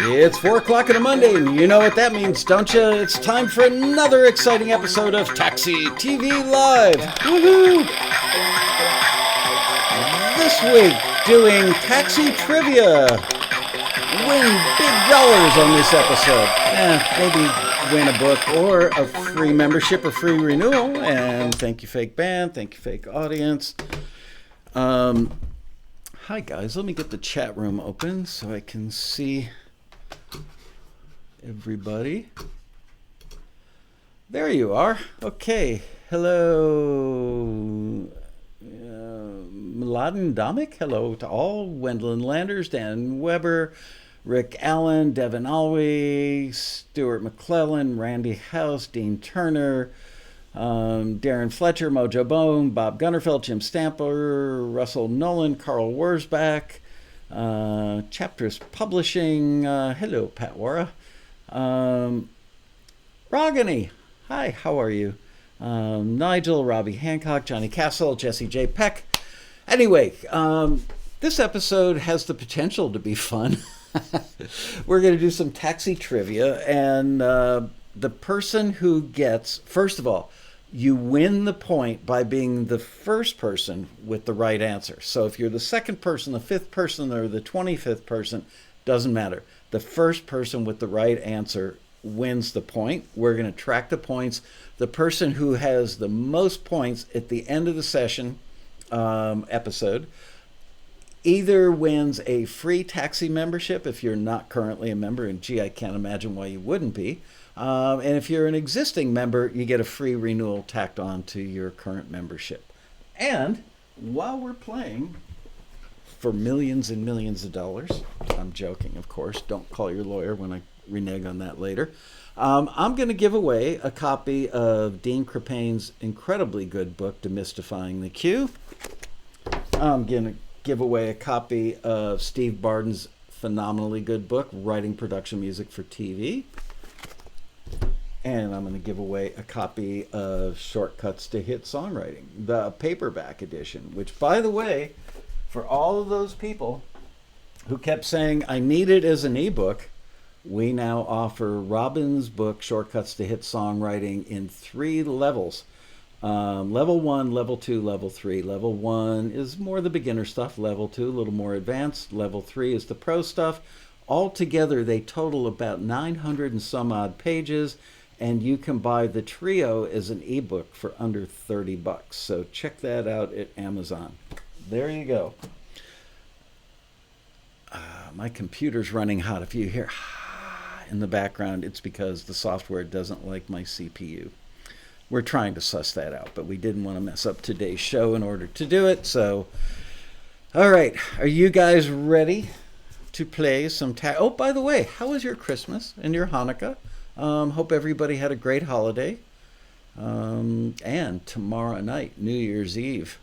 It's 4 o'clock on a Monday, and you know what that means, don't you? It's time for another exciting episode of Taxi TV Live. Woohoo! This week, doing Taxi Trivia. Win big dollars on this episode. Maybe win a book or a free membership or free renewal. And thank you, fake band. Thank you, fake audience. Hi, guys. Let me get the chat room open so I can see everybody. There you are. Okay. Hello, Mladen Domik. Hello to all. Wendell Landers, Dan Weber, Rick Allen, Devin Alway, Stuart McClellan, Randy House, Dean Turner, Darren Fletcher, Mojo Bone, Bob Gunnerfeld, Jim Stamper, Russell Nolan, Carl Wurzbach, Chapters Publishing. Hello, Pat Wara. Rogany, hi, how are you? Nigel, Robbie Hancock, Johnny Castle, Jesse J. Peck. Anyway, this episode has the potential to be fun. We're going to do some taxi trivia, and the person who gets, first of all, you win the point by being the first person with the right answer. So if you're the second person, the fifth person, or the 25th person, doesn't matter. The first person with the right answer wins the point. We're going to track the points. The person who has the most points at the end of the session episode either wins a free taxi membership if you're not currently a member, and gee, I can't imagine why you wouldn't be. And if you're an existing member, you get a free renewal tacked on to your current membership. And while we're playing for millions and millions of dollars, I'm joking, of course. Don't call your lawyer when I renege on that later. I'm going to give away a copy of Dean Crepane's incredibly good book, Demystifying the Queue. I'm going to give away a copy of Steve Barden's phenomenally good book, Writing Production Music for TV. And I'm going to give away a copy of Shortcuts to Hit Songwriting, the paperback edition, which, by the way, for all of those people who kept saying, I need it as an ebook, we now offer Robin's book, Shortcuts to Hit Songwriting, in 3 levels. Level 1, Level 2, Level 3. Level 1 is more the beginner stuff. Level 2, a little more advanced. Level 3 is the pro stuff. Altogether, they total about 900 and some odd pages, and you can buy the trio as an ebook for under $30. So check that out at Amazon. There you go. My computer's running hot. If you hear in the background, it's because the software doesn't like my CPU. We're trying to suss that out, but we didn't want to mess up today's show in order to do it. So, all right, are you guys ready to play some Oh, by the way, how was your Christmas and your Hanukkah? Hope everybody had a great holiday. And tomorrow night, New Year's Eve.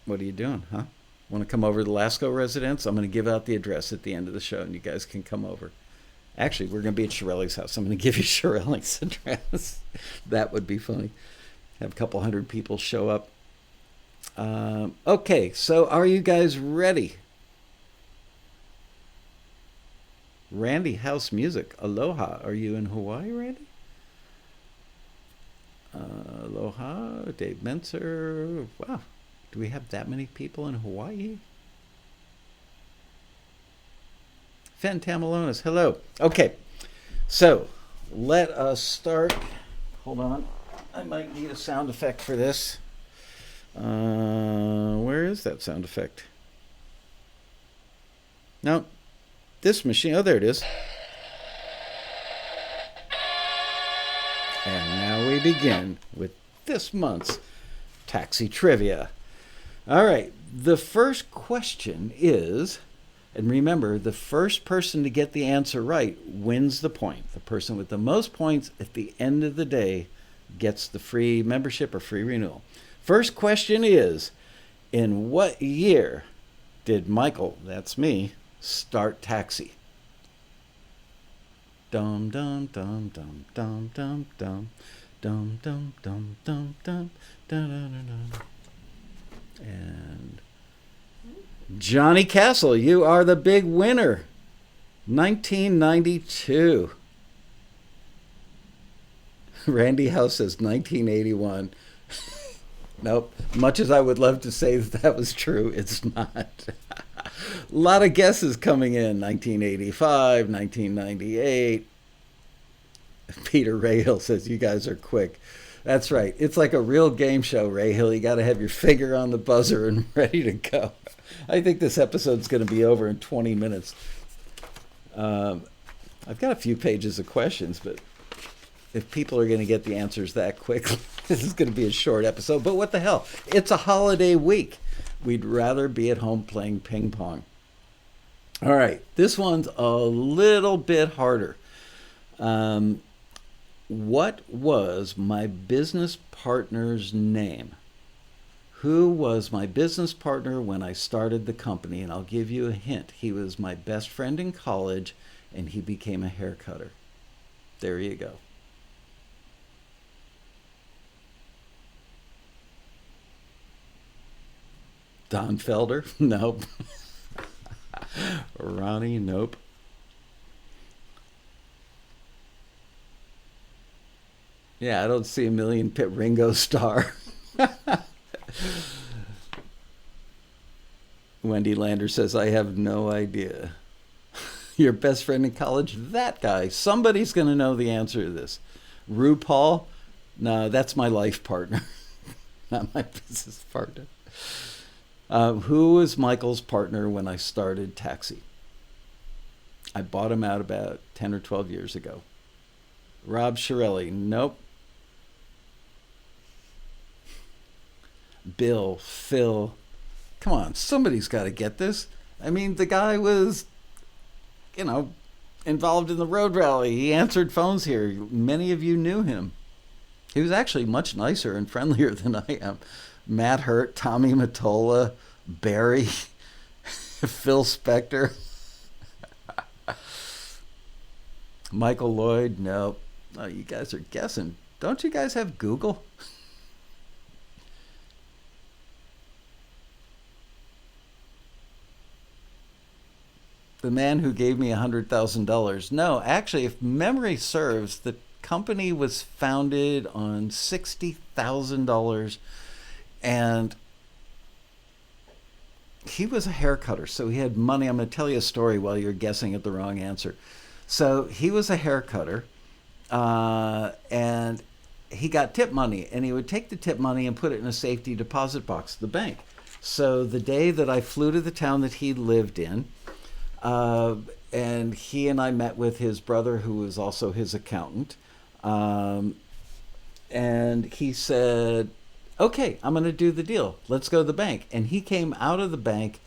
What are you doing, huh? Want to come over to the Lascaux residence? I'm going to give out the address at the end of the show, and you guys can come over. Actually, we're going to be at Shirelli's house. I'm going to give you Shirelli's address. That would be funny. Have a couple hundred people show up. Okay, so are you guys ready? Randy House Music. Aloha. Are you in Hawaii, Randy? Aloha. Dave Menser. Wow. Do we have that many people in Hawaii? Fantamalonis, hello. Okay, so let us start. Hold on. I might need a sound effect for this. Where is that sound effect? No, this machine. Oh, there it is. And now we begin with this month's Taxi Trivia. All right, the first question is, and remember, the first person to get the answer right wins the point. The person with the most points at the end of the day gets the free membership or free renewal. First question is, in what year did Michael, that's me, start Taxi? Dum dum dum dum dum dum dum dum dum dum dum dum dum dum. And Johnny Castle, you are the big winner. 1992. Randy House says 1981. Nope. Much as I would love to say that was true, it's not. A lot of guesses coming in. 1985, 1998. Peter Rahill says, you guys are quick. That's right. It's like a real game show, Rahill. You got to have your finger on the buzzer and ready to go. I think this episode's going to be over in 20 minutes. I've got a few pages of questions, but if people are going to get the answers that quickly, this is going to be a short episode. But what the hell? It's a holiday week. We'd rather be at home playing ping pong. All right. This one's a little bit harder. What was my business partner's name? Who was my business partner when I started the company? And I'll give you a hint. He was my best friend in college, and he became a hair cutter. There you go. Don Felder? Nope. Ronnie? Nope. Yeah, I don't see a million pit Ringo Starr. Wendy Lander says, I have no idea. Your best friend in college? That guy. Somebody's going to know the answer to this. RuPaul? No, that's my life partner. Not my business partner. Who was Michael's partner when I started Taxi? I bought him out about 10 or 12 years ago. Rob Shirelli? Nope. Bill, Phil, come on, somebody's got to get this. I mean, the guy was, involved in the road rally. He answered phones here. Many of you knew him. He was actually much nicer and friendlier than I am. Matt Hurt, Tommy Mottola, Barry, Phil Spector, Michael Lloyd. Nope. Oh, you guys are guessing. Don't you guys have Google? The man who gave me $100,000. No, actually, if memory serves, the company was founded on $60,000, and he was a hair cutter, so he had money. I'm going to tell you a story while you're guessing at the wrong answer. So he was a hair cutter, and he got tip money, and he would take the tip money and put it in a safety deposit box at the bank. So the day that I flew to the town that he lived in, and he and I met with his brother, who was also his accountant. And he said, okay, I'm going to do the deal. Let's go to the bank. And he came out of the bank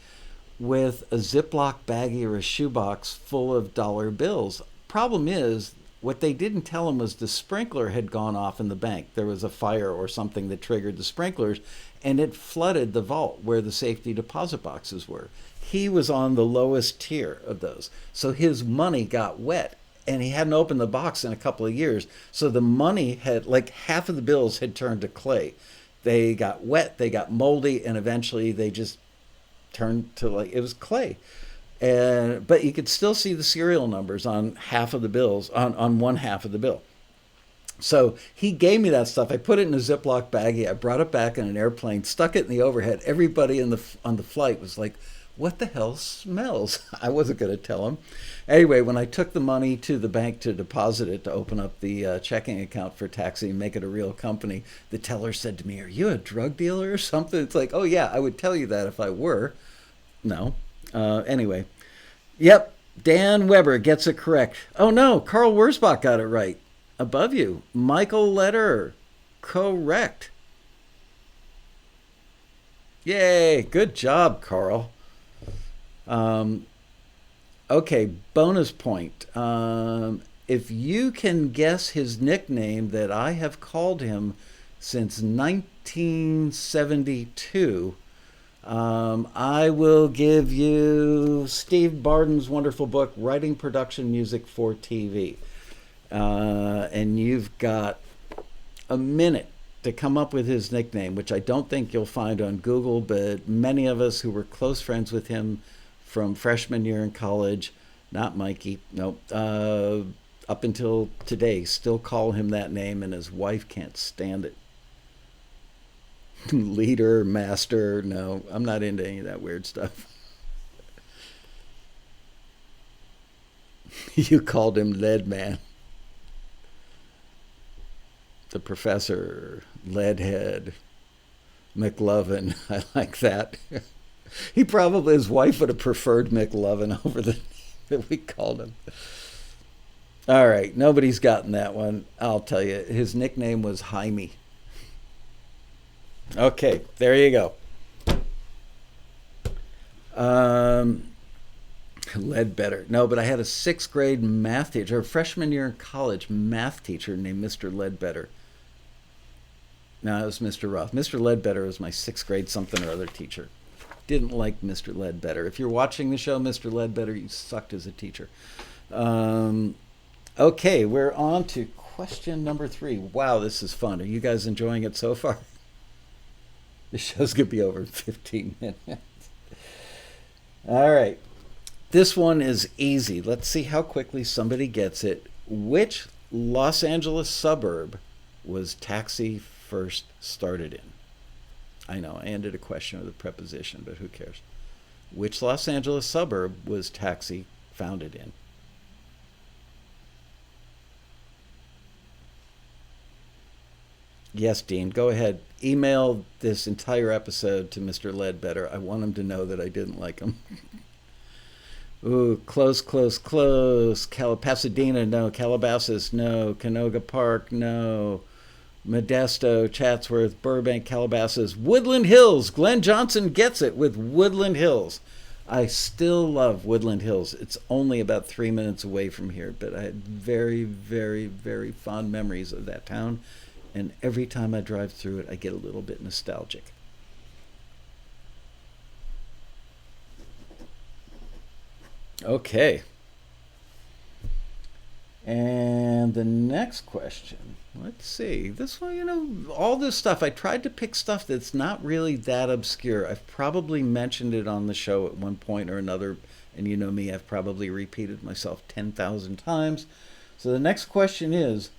with a Ziploc baggie or a shoebox full of dollar bills. Problem is, what they didn't tell him was the sprinkler had gone off in the bank. There was a fire or something that triggered the sprinklers, and it flooded the vault where the safety deposit boxes were. He was on the lowest tier of those. So his money got wet, and he hadn't opened the box in a couple of years. So the money had, like, half of the bills had turned to clay. They got wet, they got moldy, and eventually they just turned to, like, it was clay. But you could still see the serial numbers on half of the bills, on one half of the bill. So he gave me that stuff. I put it in a Ziploc baggie. I brought it back on an airplane, stuck it in the overhead. Everybody on the flight was like, what the hell smells? I wasn't going to tell him. Anyway, when I took the money to the bank to deposit it, to open up the checking account for Taxi and make it a real company, the teller said to me, are you a drug dealer or something? It's like, oh yeah, I would tell you that if I were. No. Anyway. Yep. Dan Weber gets it correct. Oh no, Carl Wurzbach got it right. Above you. Michael Lederer. Correct. Yay. Good job, Carl. Okay, bonus point. If you can guess his nickname that I have called him since 1972, I will give you Steve Barden's wonderful book, Writing Production Music for TV. And you've got a minute to come up with his nickname, which I don't think you'll find on Google, but many of us who were close friends with him from freshman year in college Not Mikey. Nope. Up until today, still call him that name, and his wife can't stand it. Leader, master. No, I'm not into any of that weird stuff. You called him Lead Man. The professor, Leadhead, McLovin. I like that. He probably, his wife would have preferred McLovin over the name that we called him. All right, nobody's gotten that one. I'll tell you, his nickname was Jaime. Okay, there you go. Ledbetter. No, but I had a sixth grade math teacher, or freshman year in college math teacher named Mr. Ledbetter. No, it was Mr. Roth. Mr. Ledbetter was my sixth grade something or other teacher. Didn't like Mr. Ledbetter. If you're watching the show, Mr. Ledbetter, you sucked as a teacher. Okay, we're on to question number 3. Wow, this is fun. Are you guys enjoying it so far? The show's going to be over in 15 minutes. All right. This one is easy. Let's see how quickly somebody gets it. Which Los Angeles suburb was Taxi first started in? I know, I ended a question with a preposition, but who cares? Which Los Angeles suburb was Taxi founded in? Yes, Dean, go ahead. Email this entire episode to Mr. Ledbetter. I want him to know that I didn't like him. Ooh, close, close, close. Pasadena, no. Calabasas, no. Canoga Park, no. Modesto, Chatsworth, Burbank, Calabasas, Woodland Hills. Glenn Johnson gets it with Woodland Hills. I still love Woodland Hills. It's only about 3 minutes away from here, but I had very, very, very fond memories of that town. And every time I drive through it, I get a little bit nostalgic. Okay. And the next question. Let's see. This one, all this stuff, I tried to pick stuff that's not really that obscure. I've probably mentioned it on the show at one point or another. And you know me, I've probably repeated myself 10,000 times. So the next question is,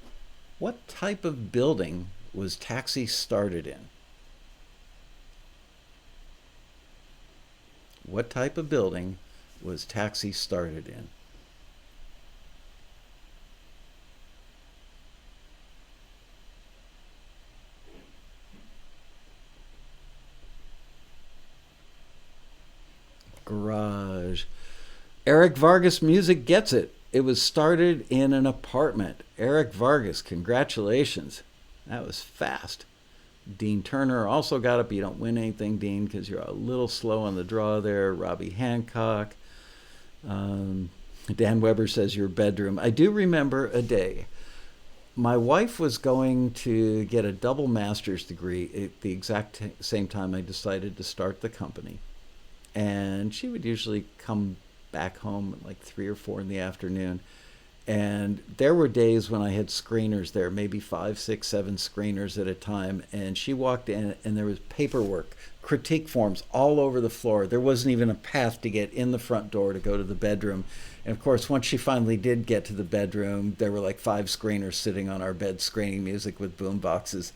what type of building was Taxi started in? What type of building was Taxi started in? Garage. Eric Vargas Music gets it. It was started in an apartment. Eric Vargas, congratulations. That was fast. Dean Turner also got it, but you don't win anything, Dean, because you're a little slow on the draw there. Robbie Hancock. Dan Weber says your bedroom. I do remember a day. My wife was going to get a double master's degree at the exact same time I decided to start the company. And she would usually come back home at like 3 or 4 in the afternoon. And there were days when I had screeners there, maybe 5, 6, 7 screeners at a time. And she walked in and there was paperwork, critique forms all over the floor. There wasn't even a path to get in the front door to go to the bedroom. And of course, once she finally did get to the bedroom, there were like 5 screeners sitting on our bed screening music with boom boxes.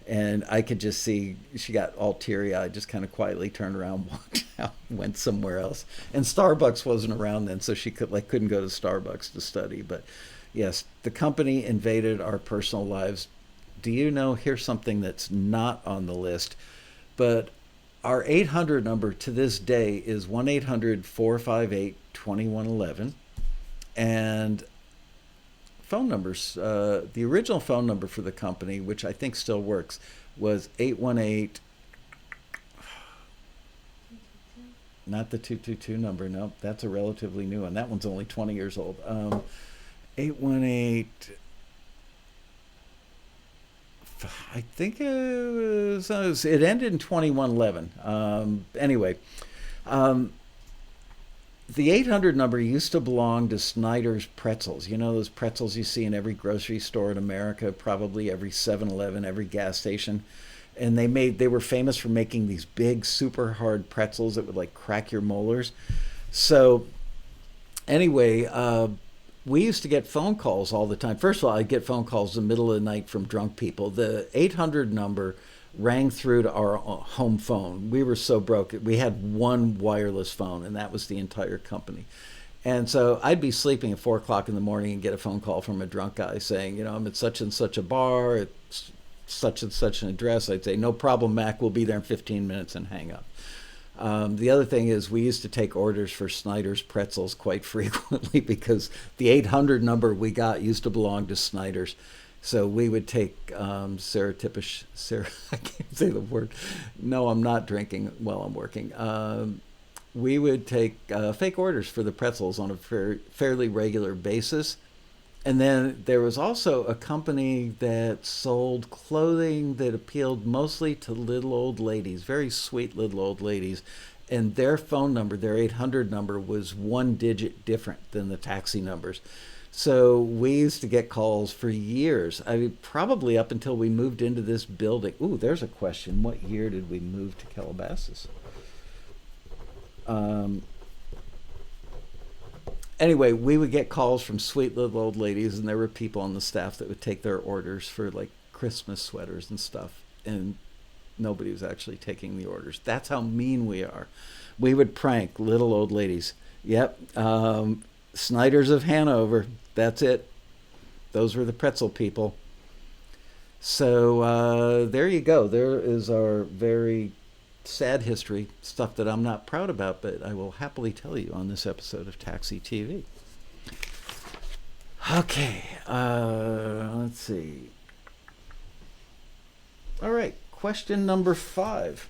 And I could just see she got all teary-eyed, just kind of quietly turned around, walked out, went somewhere else. And Starbucks wasn't around then, so she couldn't go to Starbucks to study. But yes, the company invaded our personal lives. Do you know, here's something that's not on the list, but our 800 number to this day is 1-800-458-2111. And phone numbers, the original phone number for the company, which I think still works, was 818, not the 222 number, no, that's a relatively new one. That one's only 20 years old. 818, I think it ended in 2111. Anyway, the 800 number used to belong to Snyder's Pretzels. You know those pretzels you see in every grocery store in America, probably every 7-Eleven, every gas station. And they were famous for making these big, super hard pretzels that would like crack your molars. So Anyway, we used to get phone calls all the time. First of all, I'd get phone calls in the middle of the night from drunk people. The 800 number rang through to our home phone. We were so broke. We had one wireless phone, and that was the entire company. And so I'd be sleeping at 4 o'clock in the morning and get a phone call from a drunk guy saying, I'm at such and such a bar, at such and such an address. I'd say, no problem, Mac, we'll be there in 15 minutes, and hang up. The other thing is we used to take orders for Snyder's pretzels quite frequently because the 800 number we got used to belong to Snyder's. So we would take Sarah, I can't say the word. No, I'm not drinking while I'm working. We would take fake orders for the pretzels on a fairly regular basis. And then there was also a company that sold clothing that appealed mostly to little old ladies, very sweet little old ladies. And their phone number, their 800 number, was one digit different than the taxi numbers. So we used to get calls for years. I mean, probably up until we moved into this building. Ooh, there's a question. What year did we move to Calabasas? Anyway, we would get calls from sweet little old ladies, and there were people on the staff that would take their orders for like Christmas sweaters and stuff, and nobody was actually taking the orders. That's how mean we are. We would prank little old ladies. Yep, Snyder's of Hanover. That's it. Those were the pretzel people. So there you go. There is our very sad history, stuff that I'm not proud about, but I will happily tell you on this episode of Taxi TV. Okay, let's see. All right, question number 5.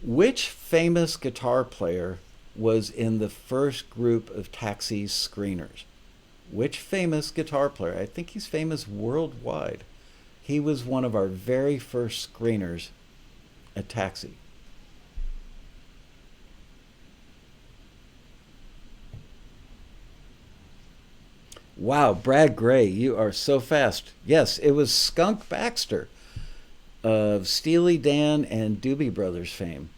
Which famous guitar player was in the first group of Taxi's screeners? Which famous guitar player? I think he's famous worldwide. He was one of our very first screeners at Taxi. Wow, Brad Gray, you are so fast. Yes, it was Skunk Baxter of Steely Dan and Doobie Brothers fame.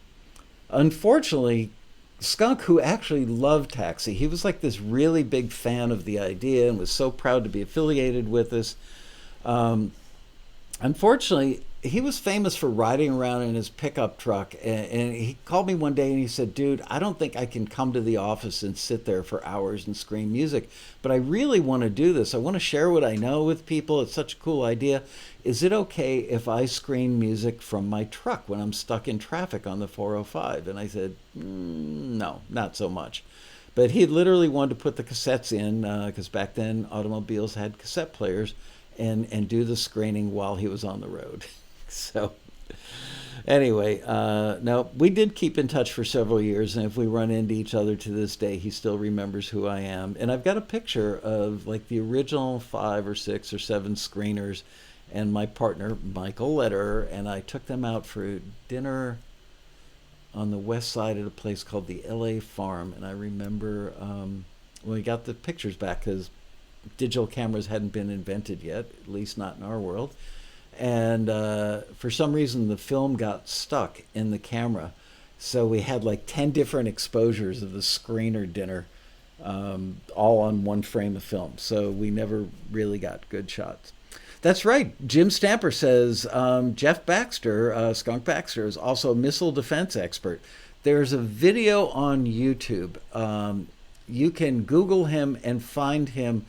Unfortunately, Skunk, who actually loved Taxi, he was like this really big fan of the idea and was so proud to be affiliated with us. Unfortunately, he was famous for riding around in his pickup truck, and he called me one day and he said, dude, I don't think I can come to the office and sit there for hours and screen music, but I really want to do this. I want to share what I know with people. It's such a cool idea. Is it okay if I screen music from my truck when I'm stuck in traffic on the 405? And I said, no, not so much. But he literally wanted to put the cassettes in, because back then automobiles had cassette players, and do the screening while he was on the road. So anyway, no, we did keep in touch for several years, and if we run into each other to this day, he still remembers who I am. And I've got a picture of like the original 5 or 6 or 7 screeners and my partner, Michael Lederer, and I took them out for dinner on the west side at a place called the LA Farm. And I remember when we got the pictures back, because digital cameras hadn't been invented yet, at least not in our world. And for some reason, the film got stuck in the camera. So we had like 10 different exposures of the screener dinner, all on one frame of film. So we never really got good shots. That's right. Jim Stamper says Jeff Baxter, Skunk Baxter, is also a missile defense expert. There's a video on YouTube. You can Google him and find him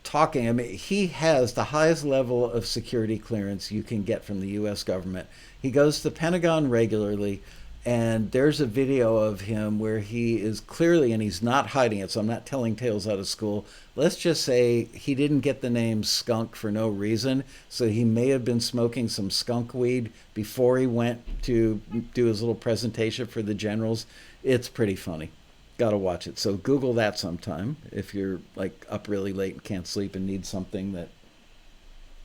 talking. I mean, he has the highest level of security clearance you can get from the U.S. government. He goes to the Pentagon regularly, and there's a video of him where he is clearly, and he's not hiding it, so I'm not telling tales out of school. Let's just say he didn't get the name skunk for no reason, so he may have been smoking some skunk weed before he went to do his little presentation for the generals. It's pretty funny. Gotta watch it. So Google that sometime if you're like up really late and can't sleep and need something that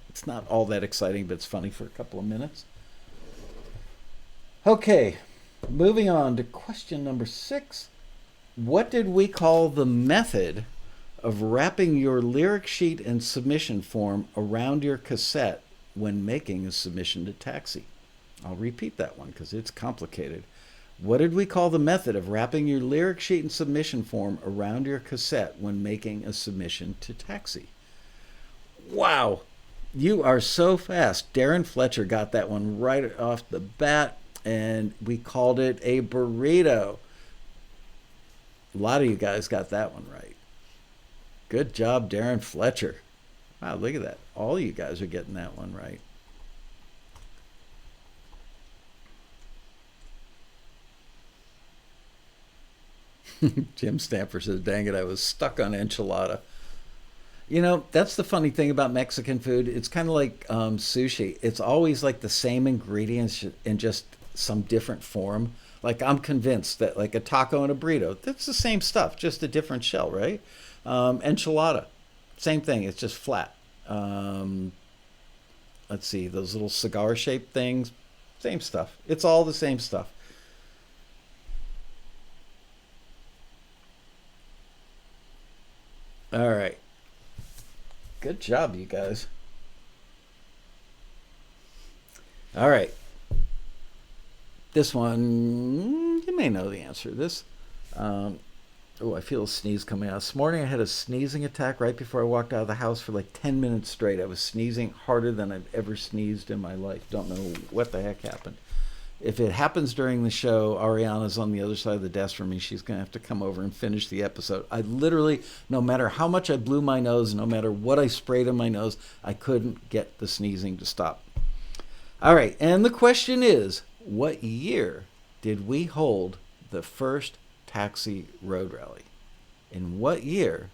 it's not all that exciting, but it's funny for a couple of minutes. Okay, moving on to question number 6. What did we call the method of wrapping your lyric sheet and submission form around your cassette when making a submission to Taxi? I'll repeat that one because it's complicated. What did we call the method of wrapping your lyric sheet and submission form around your cassette when making a submission to Taxi? Wow, you are so fast. Darren Fletcher got that one right off the bat, and we called it a burrito. A lot of you guys got that one right. Good job, Darren Fletcher. Wow, look at that. All you guys are getting that one right. Jim Stamper says, dang it, I was stuck on enchilada. You know, that's the funny thing about Mexican food. It's kind of like sushi. It's always like the same ingredients in just some different form. Like, I'm convinced that like a taco and a burrito, that's the same stuff, just a different shell, right? Enchilada, same thing. It's just flat. Let's see, those little cigar-shaped things, same stuff. It's all the same stuff. All right. Good job, you guys. All right. This one, you may know the answer to this. Oh, I feel a sneeze coming out. This morning I had a sneezing attack right before I walked out of the house for like 10 minutes straight. I was sneezing harder than I've ever sneezed in my life. Don't know what the heck happened. If it happens during the show, Ariana's on the other side of the desk for me. She's going to have to come over and finish the episode. I literally, no matter how much I blew my nose, no matter what I sprayed in my nose, I couldn't get the sneezing to stop. All right, and the question is, what year did we hold the first Taxi Road Rally? In what year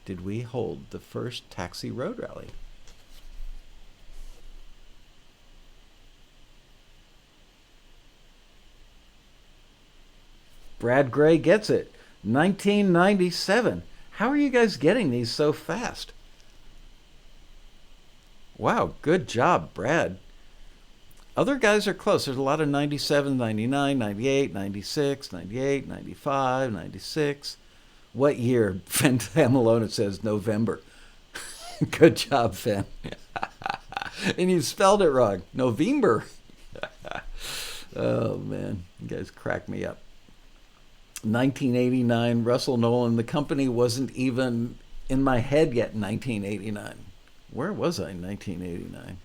did we hold the first Taxi Road Rally? Brad Gray gets it. 1997. How are you guys getting these so fast? Wow, good job, Brad. Other guys are close. There's a lot of 97, 99, 98, 96, 98, 95, 96. What year? Fen Malone, it says November. Good job, Fen. And you spelled it wrong. November. Oh, man. You guys crack me up. 1989, Russell Nolan. The company wasn't even in my head yet in 1989. Where was I in 1989?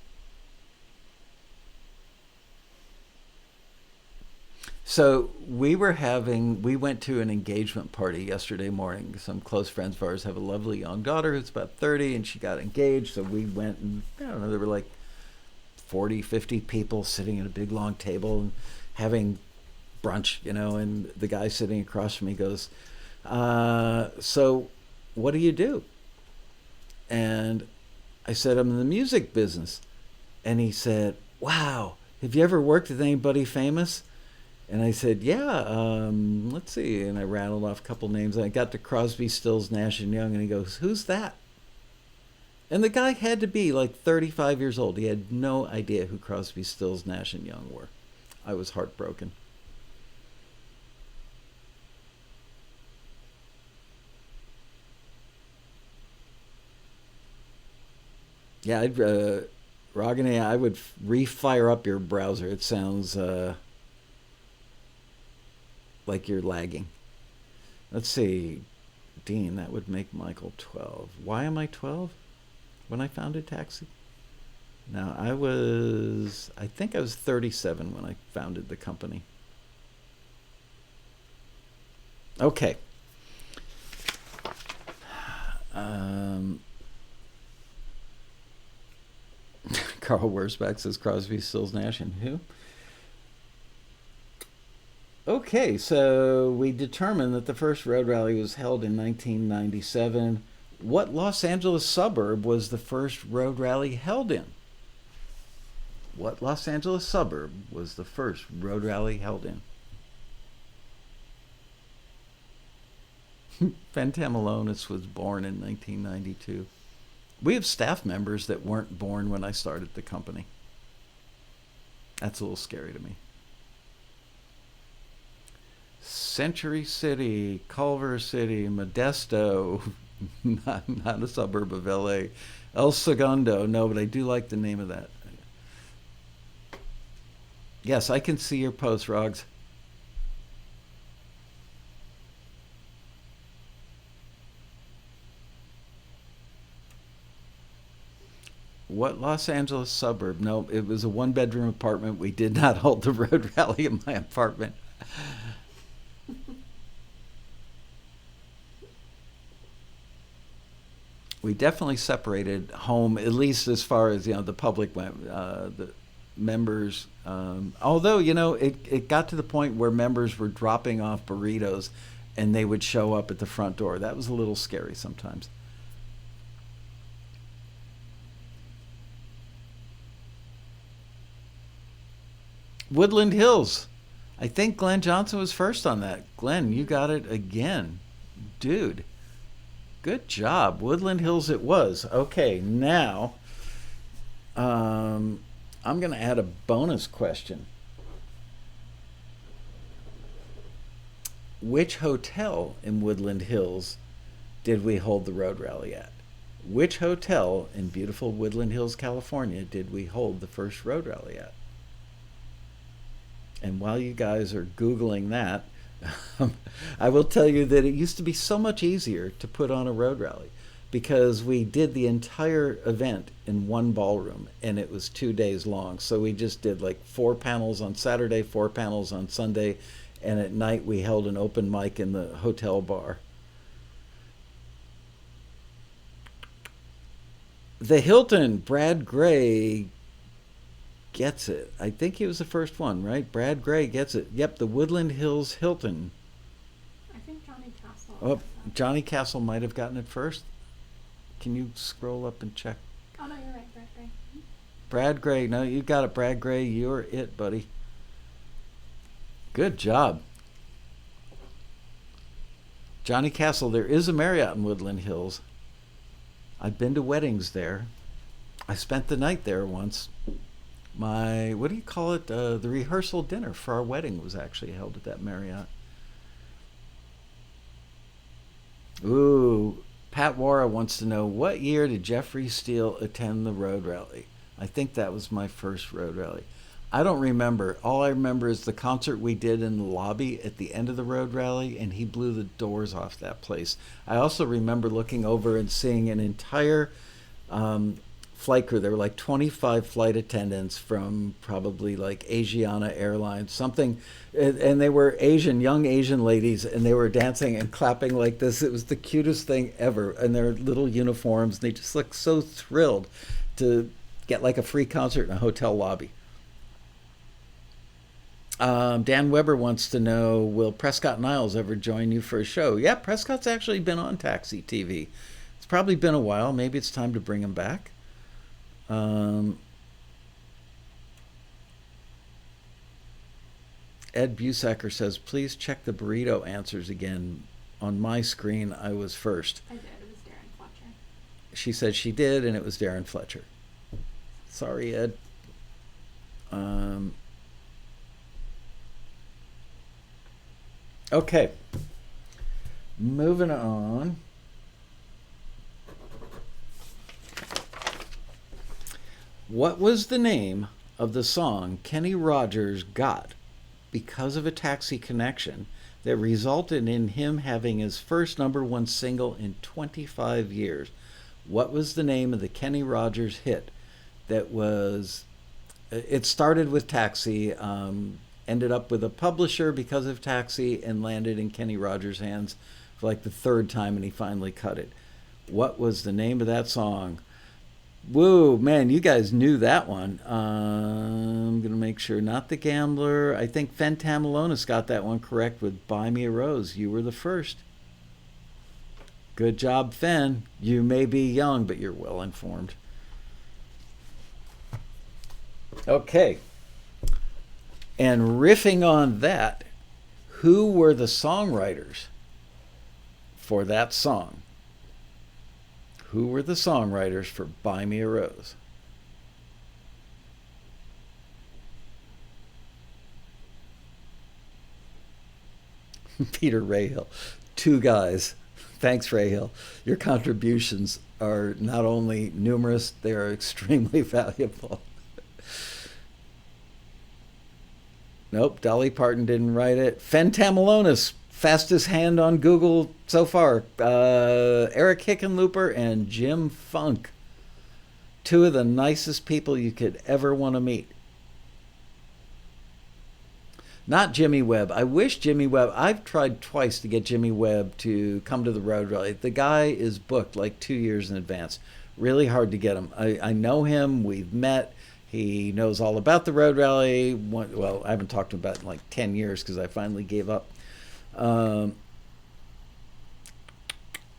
So we went to an engagement party yesterday morning. Some close friends of ours have a lovely young daughter who's about 30, and she got engaged. So we went, and I don't know, there were like 40, 50 people sitting at a big long table and having brunch, and the guy sitting across from me goes, so what do you do? And I said, I'm in the music business. And he said, wow, have you ever worked with anybody famous? And I said, yeah, let's see. And I rattled off a couple names. And I got to Crosby, Stills, Nash and Young, and he goes, who's that? And the guy had to be like 35 years old. He had no idea who Crosby, Stills, Nash and Young were. I was heartbroken. Yeah, Ragini, I would refire up your browser. It sounds like you're lagging. Let's see. Dean, that would make Michael 12. Why am I 12? When I founded Taxi? Now, I think I was 37 when I founded the company. Okay. Carl Wurzbach says Crosby, Stills, Nash, and who? Okay, so we determined that the first road rally was held in 1997. What Los Angeles suburb was the first road rally held in? What Los Angeles suburb was the first road rally held in? Fentamalonis was born in 1992. We have staff members that weren't born when I started the company. That's a little scary to me. Century City, Culver City, Modesto, not a suburb of LA. El Segundo, no, but I do like the name of that. Yes, I can see your post, Rogs. What Los Angeles suburb? No, it was a one-bedroom apartment. We did not hold the road rally in my apartment. We definitely separated home, at least as far as the public went. The members, although it got to the point where members were dropping off burritos, and they would show up at the front door. That was a little scary sometimes. Woodland Hills. I think Glenn Johnson was first on that. Glenn, you got it again, dude. Good job. Woodland Hills it was. Okay, now I'm going to add a bonus question. Which hotel in Woodland Hills did we hold the road rally at? Which hotel in beautiful Woodland Hills, California did we hold the first road rally at? And while you guys are Googling that, I will tell you that it used to be so much easier to put on a road rally because we did the entire event in one ballroom and it was 2 days long. So we just did like 4 panels on Saturday, 4 panels on Sunday, and at night we held an open mic in the hotel bar. The Hilton, Brad Gray gets it. I think he was the first one, right? Brad Gray gets it. Yep, the Woodland Hills Hilton. I think Johnny Castle. Oh, Johnny Castle might have gotten it first. Can you scroll up and check? Oh no, you're right, Brad Gray. Brad Gray. No, you got it, Brad Gray. You're it, buddy. Good job. Johnny Castle. There is a Marriott in Woodland Hills. I've been to weddings there. I spent the night there once. What do you call it? The rehearsal dinner for our wedding was actually held at that Marriott. Ooh, Pat Wara wants to know, what year did Jeffrey Steele attend the road rally? I think that was my first road rally. I don't remember. All I remember is the concert we did in the lobby at the end of the road rally, and he blew the doors off that place. I also remember looking over and seeing an entire flight crew. There were like 25 flight attendants from probably like Asiana Airlines, something, and they were young Asian ladies, and they were dancing and clapping like this. It was the cutest thing ever, and their little uniforms, and they just looked so thrilled to get like a free concert in a hotel lobby. Dan Weber wants to know, will Prescott Niles ever join you for a show? Yeah, Prescott's actually been on Taxi TV. It's probably been a while. Maybe it's time to bring him back. Ed Busacker says, please check the burrito answers again. On my screen, I was first. I did. It was Darren Fletcher. She said she did, and it was Darren Fletcher. Sorry, Ed. Okay. Moving on. What was the name of the song Kenny Rogers got because of a Taxi connection that resulted in him having his first #1 single in 25 years? What was the name of the Kenny Rogers hit that was... It started with Taxi, ended up with a publisher because of Taxi, and landed in Kenny Rogers' hands for like the third time, and he finally cut it. What was the name of that song? Whoa, man, you guys knew that one. I'm going to make sure. Not The Gambler. I think Fentamalonis got that one correct with Buy Me a Rose. You were the first. Good job, Fen. You may be young, but you're well informed. Okay. And riffing on that, who were the songwriters for that song? Who were the songwriters for Buy Me a Rose? Peter Rahill. 2 guys. Thanks, Rahill. Your contributions are not only numerous, they are extremely valuable. Nope, Dolly Parton didn't write it. Fentamalonis, fastest hand on Google so far. Eric Hickenlooper and Jim Funk. Two of the nicest people you could ever want to meet. Not Jimmy Webb. I wish Jimmy Webb. I've tried twice to get Jimmy Webb to come to the road rally. The guy is booked like 2 years in advance. Really hard to get him. I know him. We've met. He knows all about the road rally. Well, I haven't talked to him about it in like 10 years because I finally gave up. Funkin'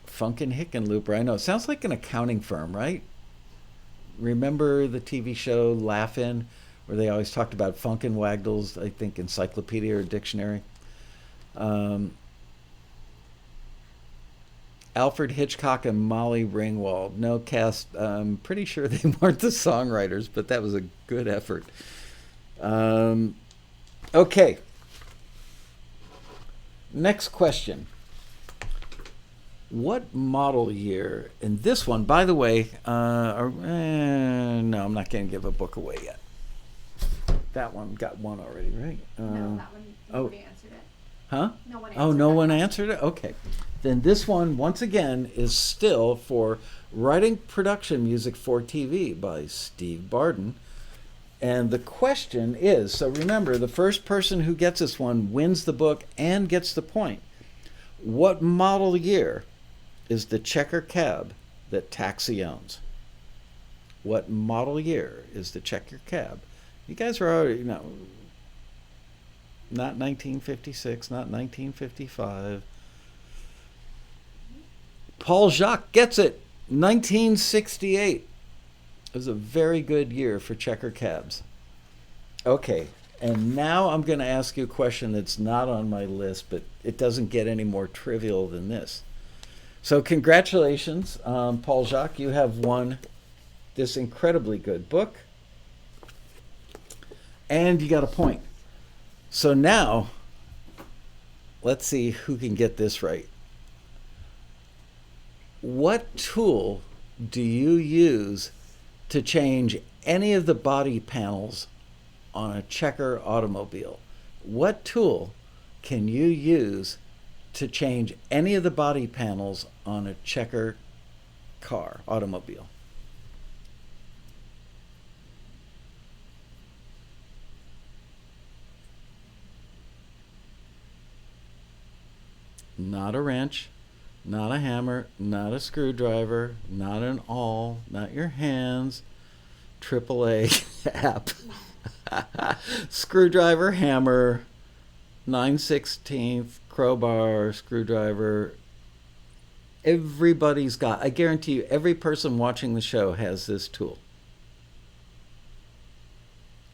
Hickenlooper. I know. It sounds like an accounting firm, right? Remember the TV show Laugh-In, where they always talked about Funkin' Wagdles, I think, encyclopedia or dictionary. Alfred Hitchcock and Molly Ringwald. No cast. I'm pretty sure they weren't the songwriters, but that was a good effort. Okay. Next question. What model year? And this one, by the way, no, I'm not going to give a book away yet. That one got one already, right? No, that one, nobody answered it. Huh? No one answered Oh, no that one question. answered it? Okay. Then this one, once again, is still for Writing Production Music for TV by Steve Barden. And the question is, so remember, the first person who gets this one wins the book and gets the point. What model year is the checker cab that Taxi owns? What model year is the checker cab? You guys are already, not 1956, not 1955. Paul Jacques gets it. 1968. It was a very good year for checker cabs. Okay, and now I'm going to ask you a question that's not on my list, but it doesn't get any more trivial than this. So congratulations, Paul Jacques. You have won this incredibly good book. And you got a point. So now, let's see who can get this right. What tool do you use to change any of the body panels on a checker automobile? What tool can you use to change any of the body panels on a checker car, automobile? Not a wrench, not a hammer, not a screwdriver, not an awl, not your hands. AAA app. Screwdriver, hammer, 9/16, crowbar, screwdriver. Everybody's got, I guarantee you, every person watching the show has this tool.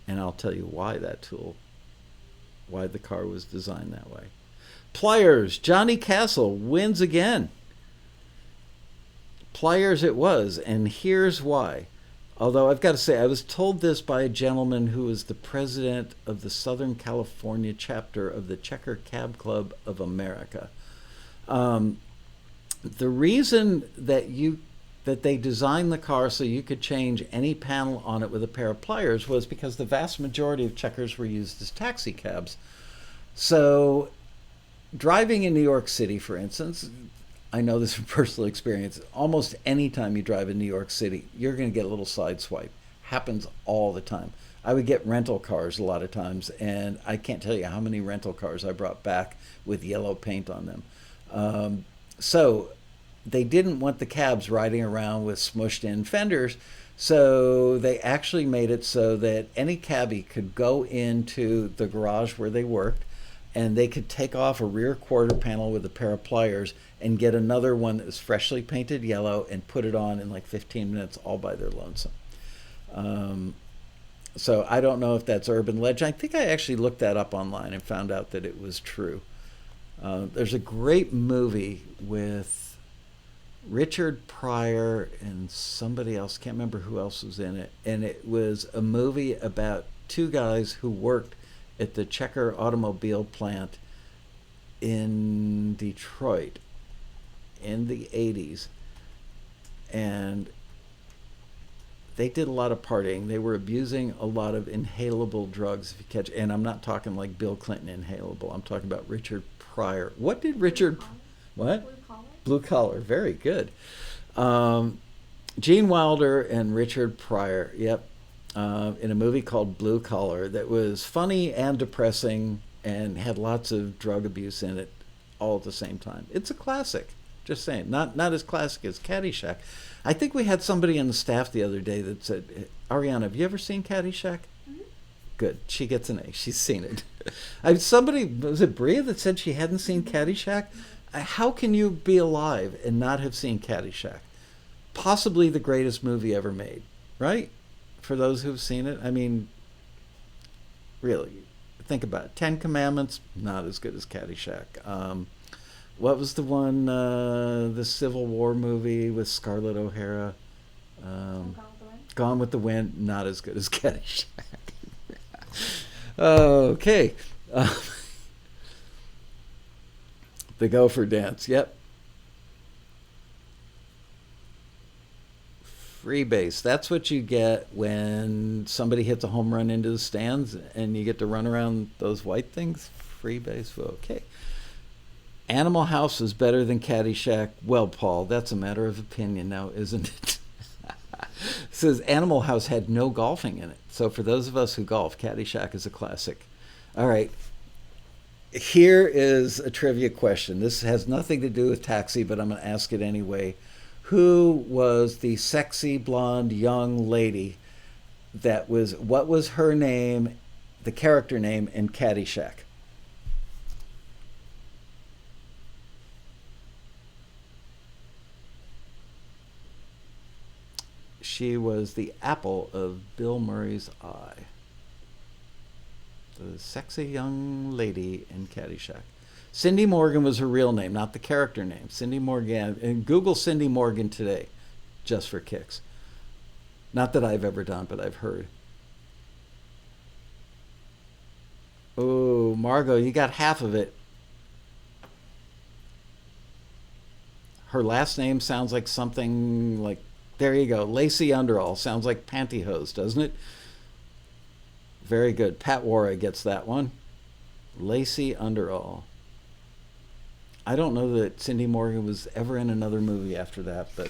And I'll tell you why why the car was designed that way. Pliers, Johnny Castle wins again. Pliers it was, and here's why. Although I've got to say, I was told this by a gentleman who is the president of the Southern California chapter of the Checker Cab Club of America. The reason that they designed the car so you could change any panel on it with a pair of pliers was because the vast majority of checkers were used as taxi cabs. So driving in New York City, for instance, I know this from personal experience. Almost any time you drive in New York City, you're going to get a little side swipe. Happens all the time. I would get rental cars a lot of times, and I can't tell you how many rental cars I brought back with yellow paint on them. So they didn't want the cabs riding around with smushed in fenders, so they actually made it so that any cabbie could go into the garage where they worked, and they could take off a rear quarter panel with a pair of pliers and get another one that was freshly painted yellow and put it on in like 15 minutes all by their lonesome. So I don't know if that's urban legend. I think I actually looked that up online and found out that it was true. There's a great movie with Richard Pryor and somebody else, can't remember who else was in it, and it was a movie about two guys who worked at the Checker automobile plant in Detroit in the 80s, and they did a lot of partying. They were abusing a lot of inhalable drugs, if you catch. And I'm not talking like Bill Clinton inhalable. I'm talking about Richard Pryor. What did Richard? What? Blue collar. Blue collar. Very good. Gene Wilder and Richard Pryor. Yep. In a movie called Blue Collar that was funny and depressing and had lots of drug abuse in it all at the same time. It's a classic. Just saying. Not as classic as Caddyshack. I think we had somebody on the staff the other day that said, Ariana, have you ever seen Caddyshack? Mhm. Good. She gets an A. She's seen it. Somebody, was it Bria that said she hadn't seen Caddyshack? How can you be alive and not have seen Caddyshack? Possibly the greatest movie ever made, right? For those who've seen it. I mean, really, think about it. Ten Commandments, not as good as Caddyshack. What was the one, the Civil War movie with Scarlett O'Hara? Gone with the Wind. Gone with the Wind, not as good as Caddyshack. Okay. The Gopher Dance, yep. Freebase. That's what you get when somebody hits a home run into the stands and you get to run around those white things. Freebase. Okay. Animal House is better than Caddyshack. Well, Paul, that's a matter of opinion now, isn't it? It says Animal House had no golfing in it. So for those of us who golf, Caddyshack is a classic. All right. Here is a trivia question. This has nothing to do with Taxi, but I'm going to ask it anyway. Who was the sexy blonde young lady what was her name, the character name in Caddyshack? She was the apple of Bill Murray's eye. The sexy young lady in Caddyshack. Cindy Morgan was her real name, not the character name. Cindy Morgan. And Google Cindy Morgan today, just for kicks. Not that I've ever done, but I've heard. Oh, Margot, you got half of it. Her last name sounds like something like, there you go, Lacey Underall. Sounds like pantyhose, doesn't it? Very good. Pat Wara gets that one. Lacey Underall. I don't know that Cindy Morgan was ever in another movie after that, but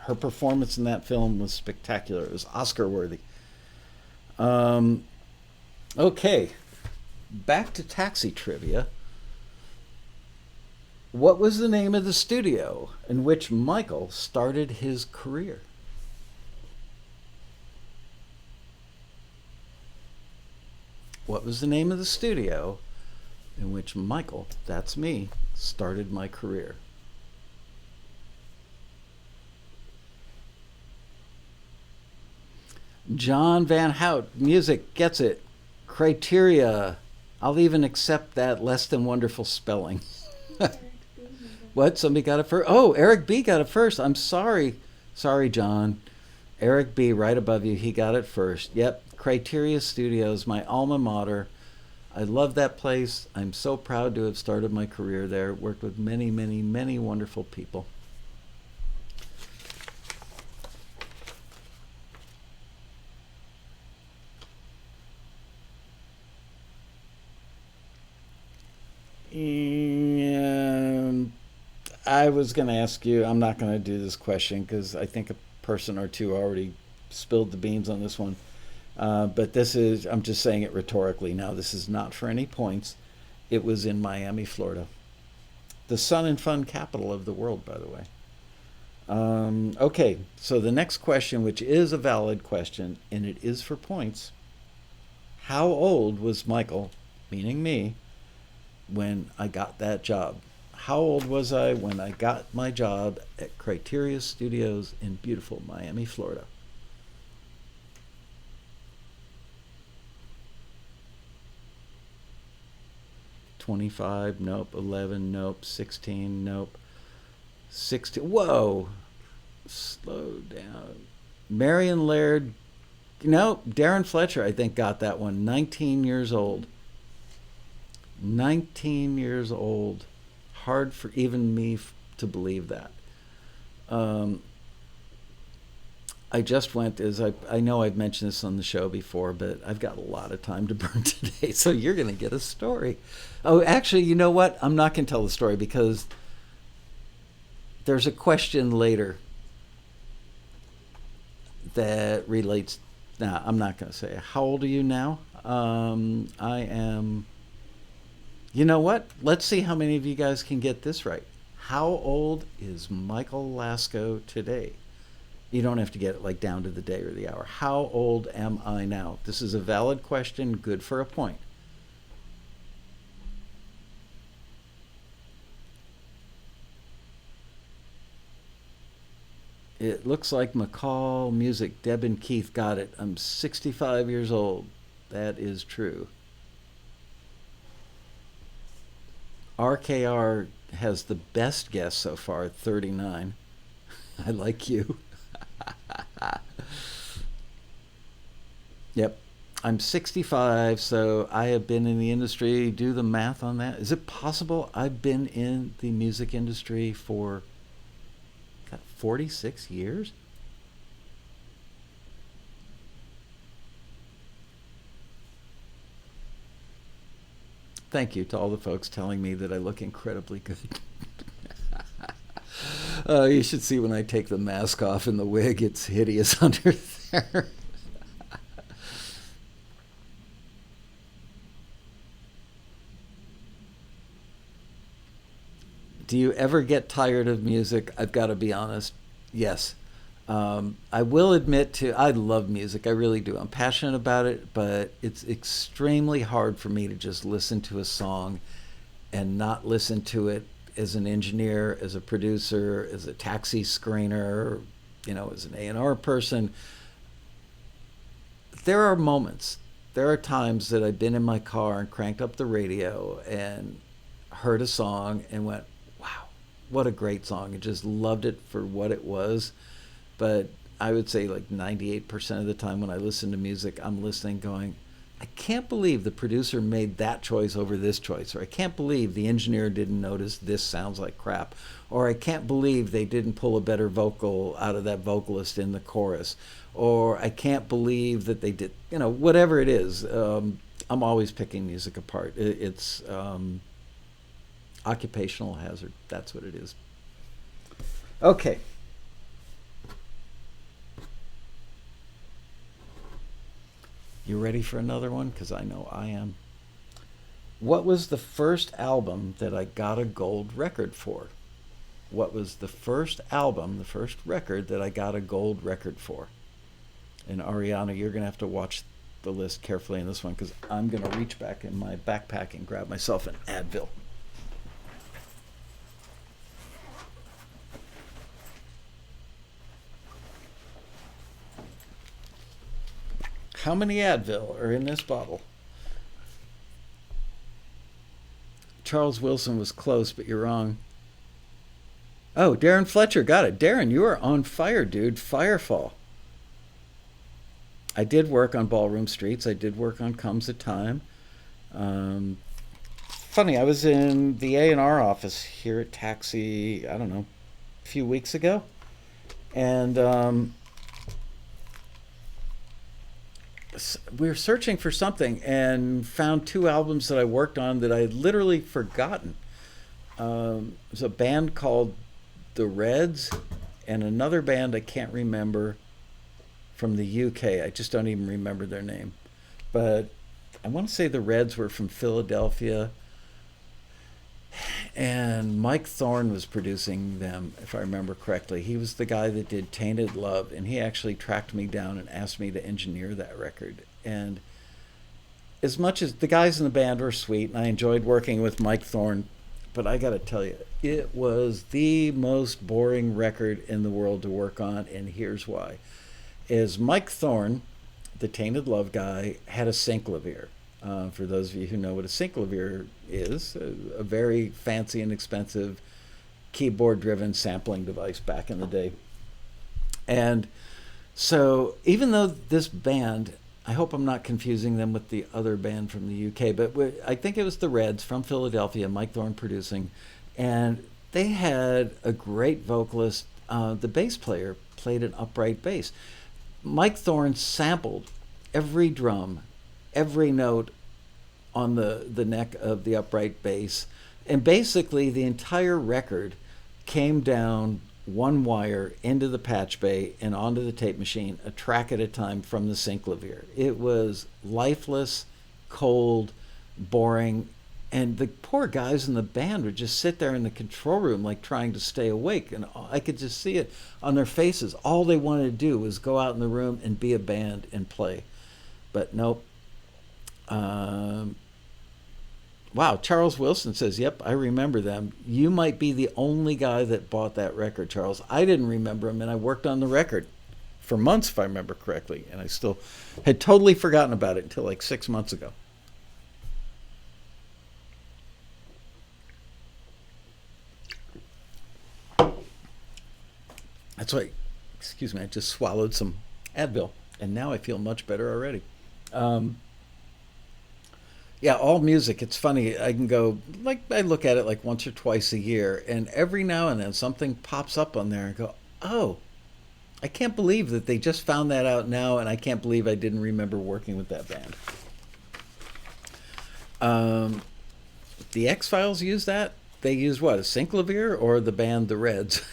her performance in that film was spectacular. It was Oscar worthy. Okay, back to Taxi trivia. What was the name of the studio in which Michael started his career? What was the name of the studio in which Michael, that's me, started my career? John Van Hout, music, gets it. Criteria, I'll even accept that less than wonderful spelling. What? Somebody got it first? Oh, Eric B got it first. I'm sorry. Sorry, John. Eric B, right above you, he got it first. Yep, Criteria Studios, my alma mater. I love that place. I'm so proud to have started my career there. Worked with many, many, many wonderful people. And I was going to ask you, I'm not going to do this question because I think a person or two already spilled the beans on this one. But this is, I'm just saying it rhetorically now. This is not for any points. It was in Miami, Florida. The sun and fun capital of the world, by the way. Okay, so the next question, which is a valid question, and it is for points. How old was Michael, meaning me, when I got that job? How old was I when I got my job at Criteria Studios in beautiful Miami, Florida? $25, nope. 11, nope. 16, nope. 16, whoa. Slow down. Marion Laird, nope. Darren Fletcher, I think, got that one. 19 years old. 19 years old. Hard for even me to believe that. I just went, I know I've mentioned this on the show before, but I've got a lot of time to burn today, so you're going to get a story. Oh, actually, you know what? I'm not going to tell the story because there's a question later that relates. Now, I'm not going to say. How old are you now? I am. You know what? Let's see how many of you guys can get this right. How old is Michael Lascaux today? You don't have to get it like down to the day or the hour. How old am I now? This is a valid question, good for a point. It looks like McCall Music. Deb and Keith got it. I'm 65 years old. That is true. RKR has the best guess so far at 39. I like you. Yep. I'm 65, so I have been in the industry. Do the math on that. Is it possible I've been in the music industry for 46 years? Thank you to all the folks telling me that I look incredibly good. You should see when I take the mask off and the wig. It's hideous under there. Do you ever get tired of music? I've got to be honest. Yes. I will admit to, I love music. I really do. I'm passionate about it, but it's extremely hard for me to just listen to a song and not listen to it as an engineer, as a producer, as a taxi screener, as an A&R person. There are moments, there are times that I've been in my car and cranked up the radio and heard a song and went, wow, what a great song. I just loved it for what it was. But I would say like 98% of the time when I listen to music, I'm listening going, I can't believe the producer made that choice over this choice, or I can't believe the engineer didn't notice this sounds like crap, or I can't believe they didn't pull a better vocal out of that vocalist in the chorus, or I can't believe that they did, whatever it is. I'm always picking music apart. It's occupational hazard. That's what it is. Okay. You ready for another one? Because I know I am. What was the first album that I got a gold record for? What was the first album, the first record that I got a gold record for? And Ariana, you're going to have to watch the list carefully in this one because I'm going to reach back in my backpack and grab myself an Advil. How many Advil are in this bottle? Charles Wilson was close, but you're wrong. Oh, Darren Fletcher got it. Darren, you are on fire, dude. Firefall. I did work on Ballroom Streets. I did work on Comes a Time. Funny, I was in the A&R office here at Taxi, I don't know, a few weeks ago. And we were searching for something and found two albums that I worked on that I had literally forgotten. There's a band called The Reds and another band I can't remember from the UK. I just don't even remember their name. But I want to say the Reds were from Philadelphia. And Mike Thorne was producing them, if I remember correctly. He was the guy that did Tainted Love, and he actually tracked me down and asked me to engineer that record. And as much as the guys in the band were sweet, and I enjoyed working with Mike Thorne, but I got to tell you, it was the most boring record in the world to work on, and here's why. Is Mike Thorne, the Tainted Love guy, had a synclavier. For those of you who know what a synclavier is, a very fancy and expensive keyboard-driven sampling device back in the day. And so even though this band, I hope I'm not confusing them with the other band from the UK, but I think it was the Reds from Philadelphia, Mike Thorne producing, and they had a great vocalist. The bass player played an upright bass. Mike Thorne sampled every drum, every note on the neck of the upright bass, and basically the entire record came down one wire into the patch bay and onto the tape machine, a track at a time from the synclavier. It was lifeless, cold, boring, and the poor guys in the band would just sit there in the control room like trying to stay awake, and I could just see it on their faces. All they wanted to do was go out in the room and be a band and play. But nope. Wow, Charles Wilson says, yep, I remember them. You might be the only guy that bought that record, Charles. I didn't remember him, and I worked on the record for months, if I remember correctly, and I still had totally forgotten about it until like 6 months ago. That's why, excuse me, I just swallowed some Advil, and now I feel much better already. Yeah, all music. It's funny. I can go, like, I look at it like once or twice a year, and every now and then something pops up on there and go, oh, I can't believe that they just found that out now, and I can't believe I didn't remember working with that band. The X-Files use that? They use what, a synclavier or the band The Reds?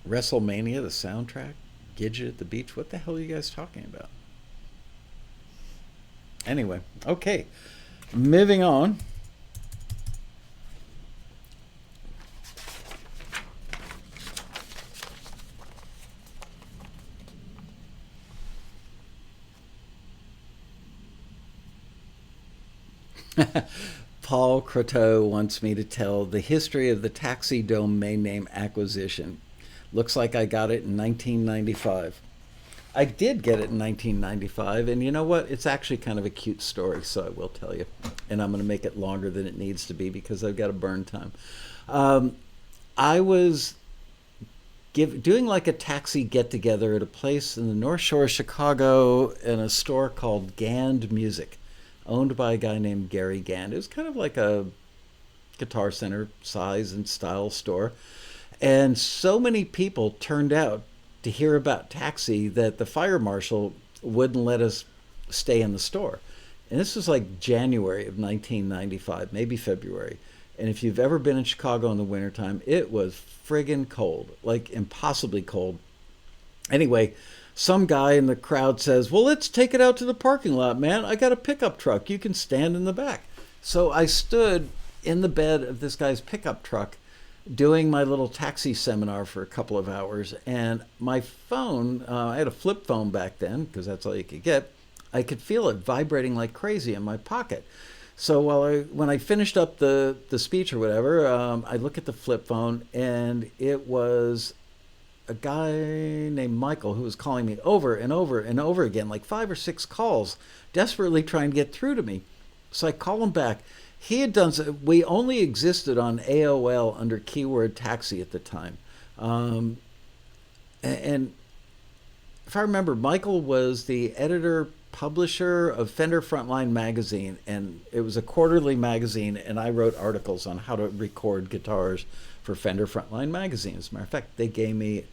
WrestleMania, the soundtrack? Gidget at the Beach? What the hell are you guys talking about? Anyway, okay, moving on. Paul Croteau wants me to tell the history of the taxi domain name acquisition. Looks like I got it in 1995. I did get it in 1995, and you know what? It's actually kind of a cute story, so I will tell you. And I'm going to make it longer than it needs to be because I've got a burn time. I was doing like a taxi get-together at a place in the North Shore of Chicago in a store called Gand Music, owned by a guy named Gary Gand. It was kind of like a Guitar Center size and style store. And so many people turned out to hear about taxi that the fire marshal wouldn't let us stay in the store. And this was like January of 1995, maybe February. And if you've ever been in Chicago in the wintertime, it was friggin' cold, like impossibly cold. Anyway, some guy in the crowd says, well, let's take it out to the parking lot, man. I got a pickup truck. You can stand in the back. So I stood in the bed of this guy's pickup truck doing my little taxi seminar for a couple of hours, and my phone, I had a flip phone back then because that's all you could get. I could feel it vibrating like crazy in my pocket. So when I finished up the speech or whatever, I look at the flip phone, and it was a guy named Michael who was calling me over and over and over again, like 5 or 6 calls, desperately trying to get through to me. So I call him back. He had done, we only existed on AOL under keyword taxi at the time. And if I remember, Michael was the editor-publisher of Fender Frontline magazine, and it was a quarterly magazine, and I wrote articles on how to record guitars for Fender Frontline magazine. As a matter of fact, they gave me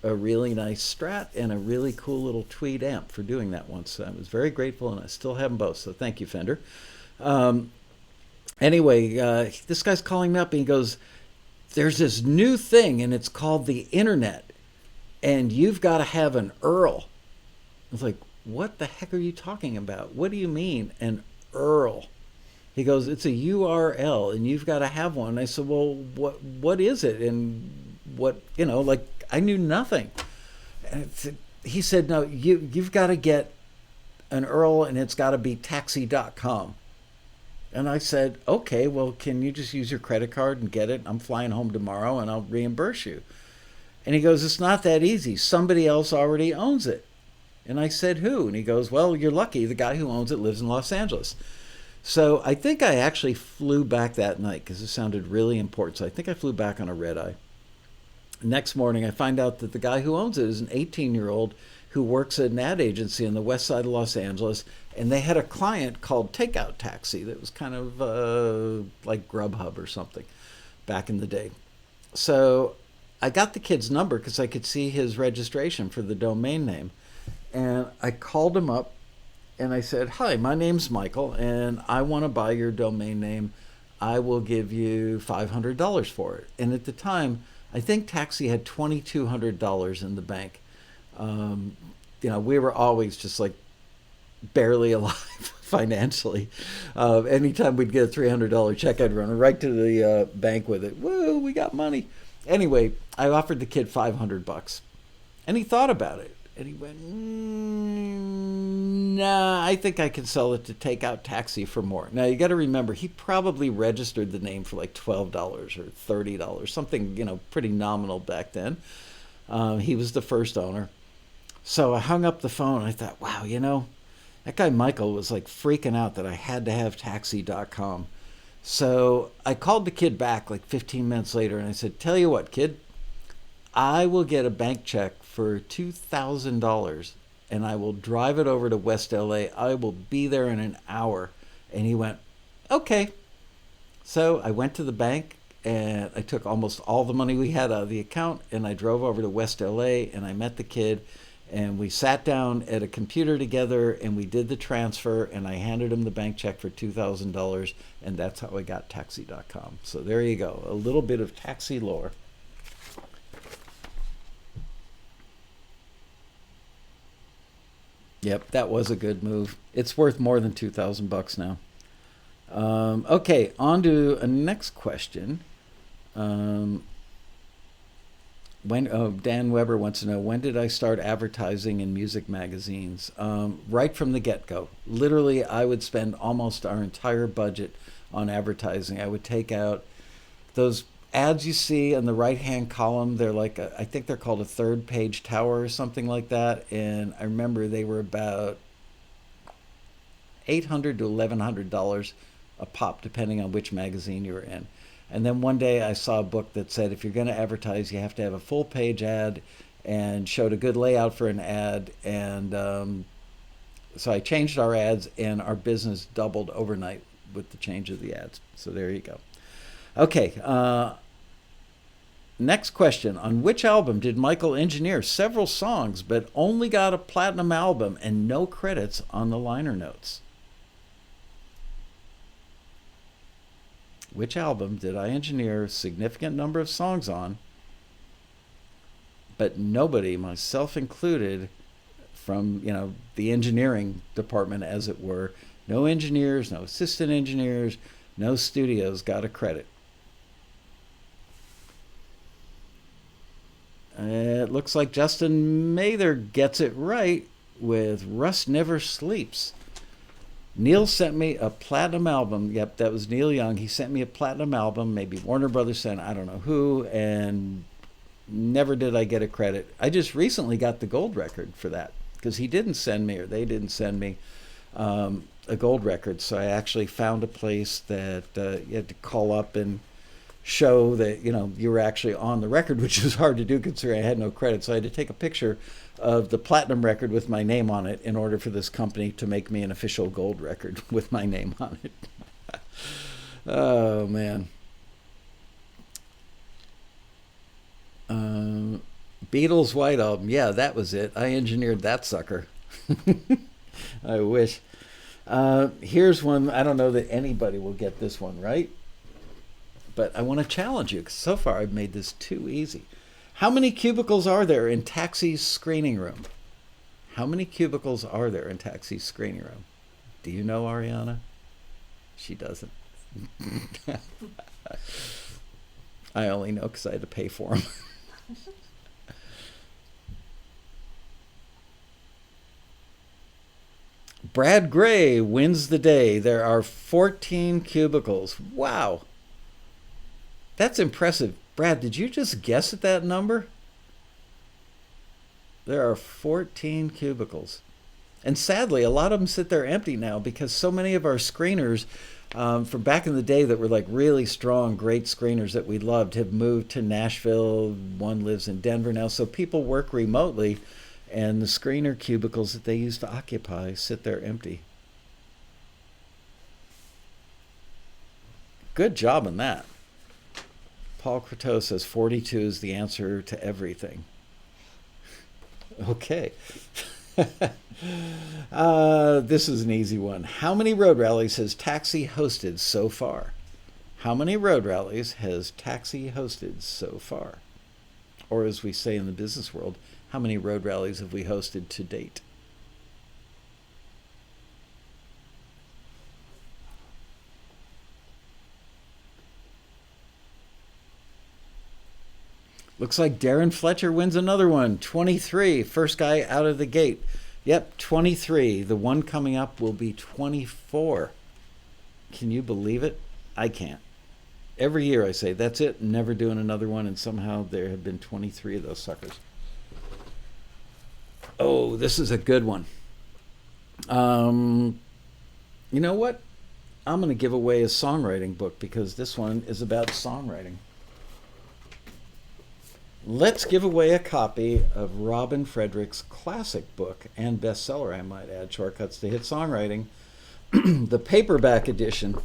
a really nice Strat and a really cool little Tweed amp for doing that once. So I was very grateful, and I still have them both, so thank you, Fender. Anyway, this guy's calling me up, and he goes, there's this new thing, and it's called the internet, and you've got to have an URL. I was like, what the heck are you talking about? What do you mean, an URL? He goes, it's a URL, and you've got to have one. And I said, well, what is it? And what, like, I knew nothing. And he said, no, you've got to get an URL, and it's got to be taxi.com. And I said, okay, well, can you just use your credit card and get it? I'm flying home tomorrow, and I'll reimburse you. And he goes, it's not that easy. Somebody else already owns it. And I said, who? And he goes, well, you're lucky. The guy who owns it lives in Los Angeles. So I think I actually flew back that night because it sounded really important. So I think I flew back on a red eye. Next morning, I find out that the guy who owns it is an 18-year-old who works at an ad agency on the west side of Los Angeles, and they had a client called Takeout Taxi that was kind of like Grubhub or something back in the day. So I got the kid's number because I could see his registration for the domain name, and I called him up, and I said, hi, my name's Michael, and I want to buy your domain name. I will give you $500 for it. And at the time, I think Taxi had $2,200 in the bank. We were always just like barely alive financially. Anytime we'd get a $300 check, I'd run right to the bank with it. Woo, we got money. Anyway, I offered the kid $500, and he thought about it, and he went, "Nah, I think I can sell it to take out Taxi for more." Now you got to remember, he probably registered the name for like $12 or $30, something pretty nominal back then. He was the first owner, so I hung up the phone. I thought, wow, that guy Michael was like freaking out that I had to have taxi.com. So I called the kid back like 15 minutes later and I said, "Tell you what, kid, I will get a bank check for $2,000 and I will drive it over to West LA. I will be there in an hour." And he went, "Okay." So I went to the bank and I took almost all the money we had out of the account and I drove over to West LA and I met the kid. And we sat down at a computer together and we did the transfer and I handed him the bank check for $2,000 and that's how I got taxi.com. So there you go. A little bit of Taxi lore. Yep, that was a good move. It's worth more than $2,000 now. Okay, on to a next question. Dan Weber wants to know, when did I start advertising in music magazines? Right from the get-go. Literally, I would spend almost our entire budget on advertising. I would take out those ads you see in the right-hand column. They're like, I think they're called a third-page tower or something like that. And I remember they were about $800 to $1,100 a pop, depending on which magazine you were in. And then one day I saw a book that said if you're going to advertise, you have to have a full page ad, and showed a good layout for an ad. And so I changed our ads and our business doubled overnight with the change of the ads. So there you go. Okay. Next question. On which album did Michael engineer several songs but only got a platinum album and no credits on the liner notes? Which album did I engineer a significant number of songs on, but nobody, myself included, from the engineering department, as it were, no engineers, no assistant engineers, no studios got a credit? It looks like Justin Mather gets it right with Rust Never Sleeps. Neil sent me a platinum album. Yep, that was Neil Young. He sent me a platinum album. Maybe Warner Brothers sent, I don't know who, and never did I get a credit. I just recently got the gold record for that because he didn't send me, or they didn't send me a gold record. So I actually found a place that you had to call up and show that you were actually on the record, which was hard to do considering I had no credit. So I had to take a picture of the platinum record with my name on it in order for this company to make me an official gold record with my name on it. Oh man. Beatles White Album. Yeah, that was it. I engineered that sucker. I wish. Here's one. I don't know that anybody will get this one right, but I want to challenge you because so far I've made this too easy. How many cubicles are there in Taxi's screening room? How many cubicles are there in Taxi's screening room? Do you know, Ariana? She doesn't. I only know because I had to pay for them. Brad Gray wins the day. There are 14 cubicles. Wow. That's impressive. Brad, did you just guess at that number? There are 14 cubicles. And sadly, a lot of them sit there empty now because so many of our screeners from back in the day that were like really strong, great screeners that we loved have moved to Nashville. One lives in Denver now. So people work remotely and the screener cubicles that they used to occupy sit there empty. Good job on that. Paul Croteau says 42 is the answer to everything. Okay. This is an easy one. How many road rallies has Taxi hosted so far? How many road rallies has Taxi hosted so far? Or as we say in the business world, how many road rallies have we hosted to date? Looks like Darren Fletcher wins another one. 23, first guy out of the gate. Yep, 23. The one coming up will be 24. Can you believe it? I can't. Every year I say, that's it, never doing another one, and somehow there have been 23 of those suckers. Oh, this is a good one. You know what? I'm going to give away a songwriting book because this one is about songwriting. Let's give away a copy of Robin Frederick's classic book and bestseller, I might add, Shortcuts to Hit Songwriting, the paperback edition,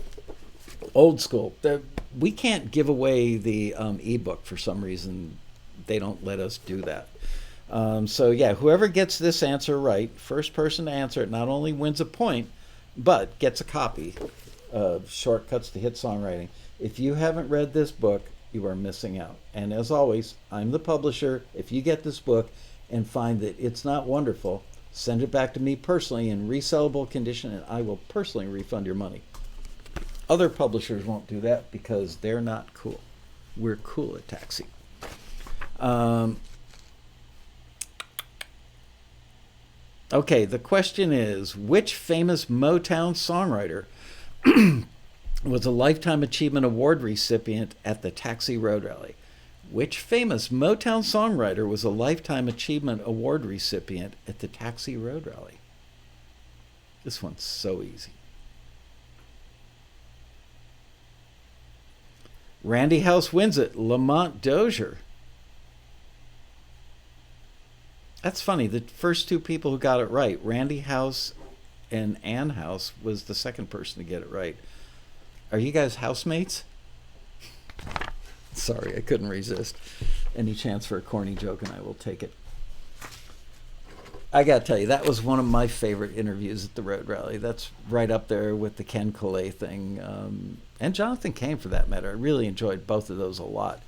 old school. We can't give away the ebook for some reason. They don't let us do that. So yeah, whoever gets this answer right, first person to answer it, not only wins a point, but gets a copy of Shortcuts to Hit Songwriting. If you haven't read this book, you are missing out. And as always, I'm the publisher. If you get this book and find that it's not wonderful, send it back to me personally in resellable condition, and I will personally refund your money. Other publishers won't do that because they're not cool. We're cool at Taxi. Okay, the question is, which famous Motown songwriter was a Lifetime Achievement Award recipient at the Taxi Road Rally? Which famous Motown songwriter was a Lifetime Achievement Award recipient at the Taxi Road Rally? This one's so easy. Randy House wins it. Lamont Dozier. That's funny. The first two people who got it right, Randy House and Ann House, was the second person to get it right. Are you guys housemates? Sorry, I couldn't resist. Any chance for a corny joke, and I will take it. I got to tell you, that was one of my favorite interviews at the Road Rally. That's right up there with the Ken Colley thing. And Jonathan Cain, for that matter. I really enjoyed both of those a lot.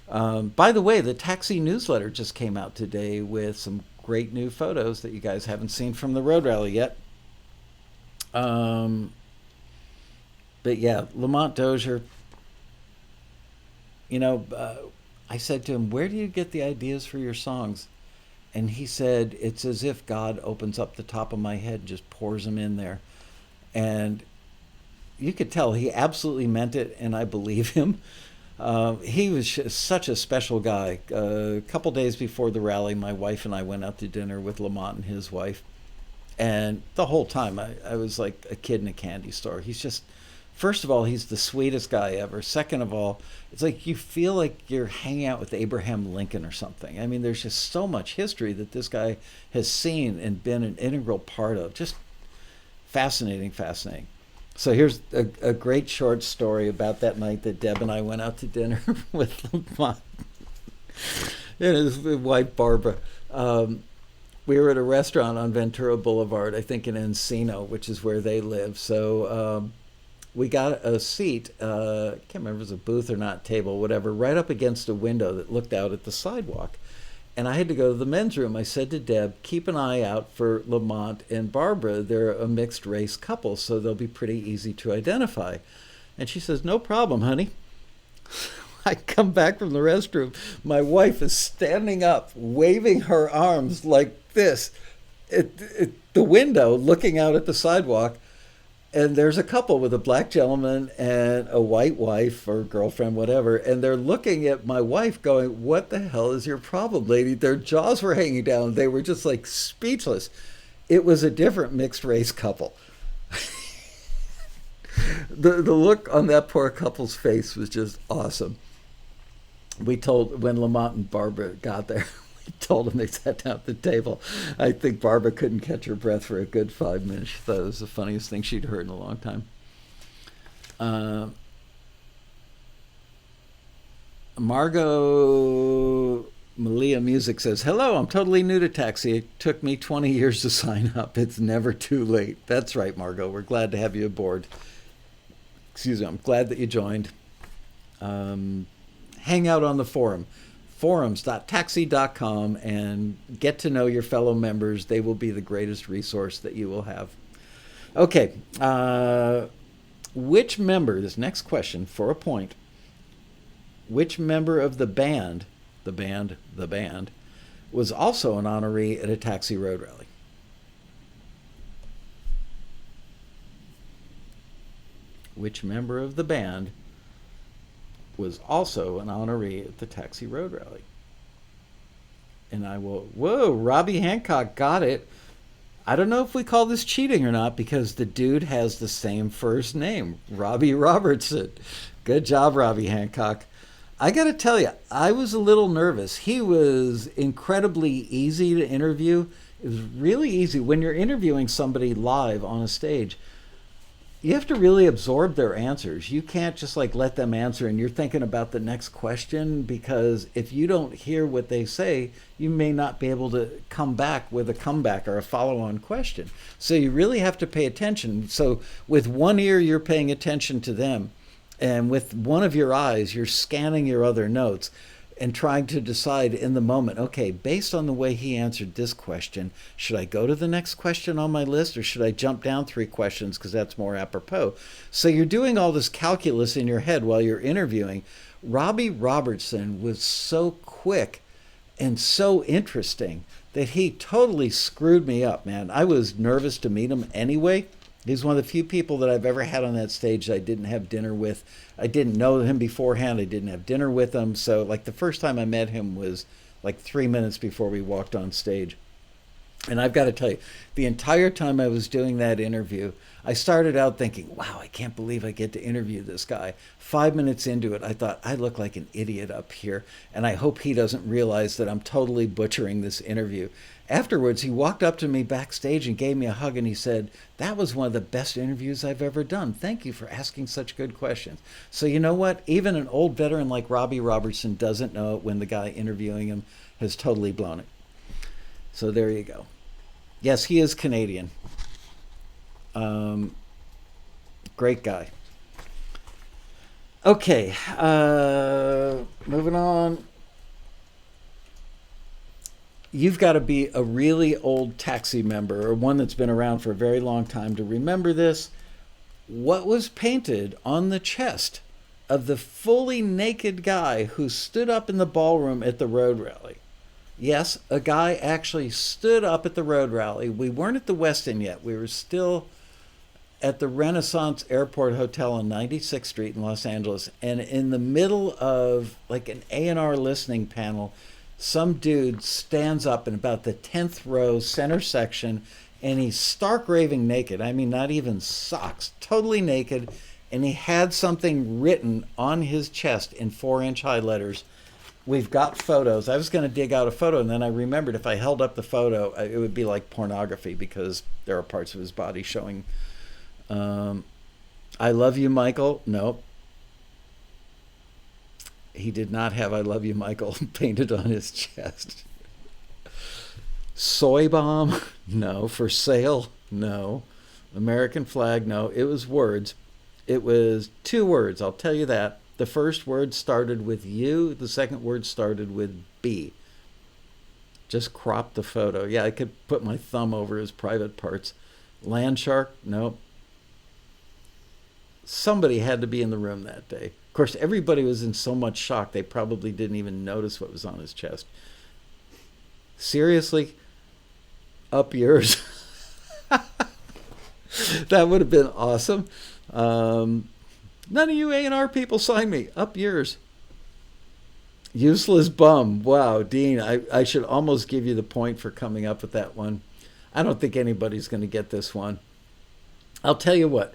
By the way, the Taxi newsletter just came out today with some great new photos that you guys haven't seen from the Road Rally yet. But yeah, Lamont Dozier, I said to him, where do you get the ideas for your songs? And he said, it's as if God opens up the top of my head and just pours them in there. And you could tell he absolutely meant it, and I believe him. He was such a special guy. A couple days before the rally, my wife and I went out to dinner with Lamont and his wife. And the whole time, I was like a kid in a candy store. He's just... First of all, he's the sweetest guy ever. Second of all, it's like you feel like you're hanging out with Abraham Lincoln or something. I mean, there's just so much history that this guy has seen and been an integral part of. Just fascinating, fascinating. So here's a great short story about that night that Deb and I went out to dinner with Lamont and his wife, Barbara. We were at a restaurant on Ventura Boulevard, I think in Encino, which is where they live. So... we got a seat, I can't remember if it was a booth or not, table, whatever, right up against a window that looked out at the sidewalk. And I had to go to the men's room. I said to Deb, keep an eye out for Lamont and Barbara. They're a mixed race couple, so they'll be pretty easy to identify. And she says, no problem, honey. I come back from the restroom. My wife is standing up, waving her arms like this at the window, looking out at the sidewalk. And there's a couple with a black gentleman and a white wife or girlfriend, whatever. And they're looking at my wife going, what the hell is your problem, lady? Their jaws were hanging down. They were just like speechless. It was a different mixed race couple. The look on that poor couple's face was just awesome. When Lamont and Barbara got there, we told them, they sat down at the table. I think Barbara couldn't catch her breath for a good 5 minutes. She thought it was the funniest thing she'd heard in a long time. Margot Malia Music says, hello, I'm totally new to Taxi. It took me 20 years to sign up. It's never too late. That's right, Margot. We're glad to have you aboard. Excuse me, I'm glad that you joined. Hang out on the forum, forums.taxi.com, and get to know your fellow members. They will be the greatest resource that you will have. Okay. Which member, this next question for a point, which member of the band, was also an honoree at a Taxi Road Rally? Which member of the band was also an honoree at the Taxi Road Rally? And I will, whoa, Robbie Hancock got it. I don't know if we call this cheating or not because the dude has the same first name, Robbie Robertson. Good job, Robbie Hancock. I got to tell you, I was a little nervous. He was incredibly easy to interview. It was really easy. When you're interviewing somebody live on a stage, you have to really absorb their answers. You can't just like let them answer and you're thinking about the next question, because if you don't hear what they say, you may not be able to come back with a comeback or a follow-on question. So you really have to pay attention. So with one ear, you're paying attention to them. And with one of your eyes, you're scanning your other notes and trying to decide in the moment, okay, based on the way he answered this question, should I go to the next question on my list or should I jump down 3 questions because that's more apropos? So you're doing all this calculus in your head while you're interviewing. Robbie Robertson was so quick and so interesting that he totally screwed me up, man. I was nervous to meet him anyway. He's one of the few people that I've ever had on that stage that I didn't have dinner with. I didn't know him beforehand. I didn't have dinner with him. So like the first time I met him was like 3 minutes before we walked on stage. And I've got to tell you, the entire time I was doing that interview, I started out thinking, wow, I can't believe I get to interview this guy. 5 minutes into it, I thought, I look like an idiot up here, and I hope he doesn't realize that I'm totally butchering this interview. Afterwards, he walked up to me backstage and gave me a hug, and he said, that was one of the best interviews I've ever done. Thank you for asking such good questions. So you know what? Even an old veteran like Robbie Robertson doesn't know it when the guy interviewing him has totally blown it. So there you go. Yes, he is Canadian. Great guy. Okay, moving on. You've got to be a really old Taxi member or one that's been around for a very long time to remember this. What was painted on the chest of the fully naked guy who stood up in the ballroom at the road rally? Yes, a guy actually stood up at the road rally. We weren't at the Westin yet. We were still at the Renaissance Airport Hotel on 96th Street in Los Angeles. And in the middle of like an A&R listening panel, some dude stands up in about the 10th row center section, and he's stark raving naked. I mean, not even socks, totally naked. And he had something written on his chest in 4-inch high letters. We've got photos. I was going to dig out a photo, and then I remembered if I held up the photo, it would be like pornography because there are parts of his body showing. I love you, Michael. Nope. He did not have I love you, Michael painted on his chest. Soy bomb? No. For sale? No. American flag? No. It was words. It was 2 words, I'll tell you that. The first word started with U. The second word started with B. Just crop the photo. Yeah, I could put my thumb over his private parts. Land shark? Nope. Somebody had to be in the room that day. Of course, everybody was in so much shock, they probably didn't even notice what was on his chest. Seriously? Up yours? That would have been awesome. None of you A&R people sign me. Up yours. Useless bum. Wow, Dean, I should almost give you the point for coming up with that one. I don't think anybody's going to get this one. I'll tell you what.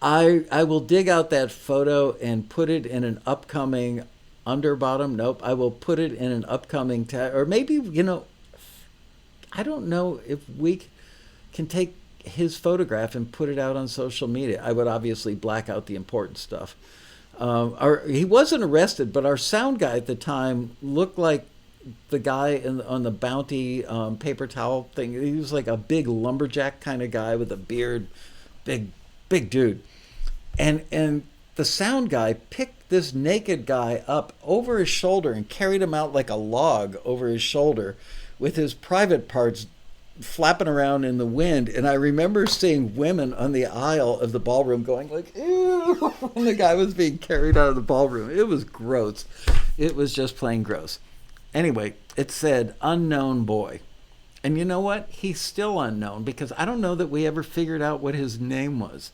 I will dig out that photo and put it in an upcoming underbottom. Nope. I will put it in an upcoming or maybe, I don't know if we can take his photograph and put it out on social media. I would obviously black out the important stuff. He wasn't arrested, but our sound guy at the time looked like the guy on the Bounty paper towel thing. He was like a big lumberjack kind of guy with a beard, big dude. And the sound guy picked this naked guy up over his shoulder and carried him out like a log over his shoulder with his private parts flapping around in the wind. And I remember seeing women on the aisle of the ballroom going like, ew, when the guy was being carried out of the ballroom. It was gross. It was just plain gross. Anyway, it said unknown boy. And you know what? He's still unknown because I don't know that we ever figured out what his name was.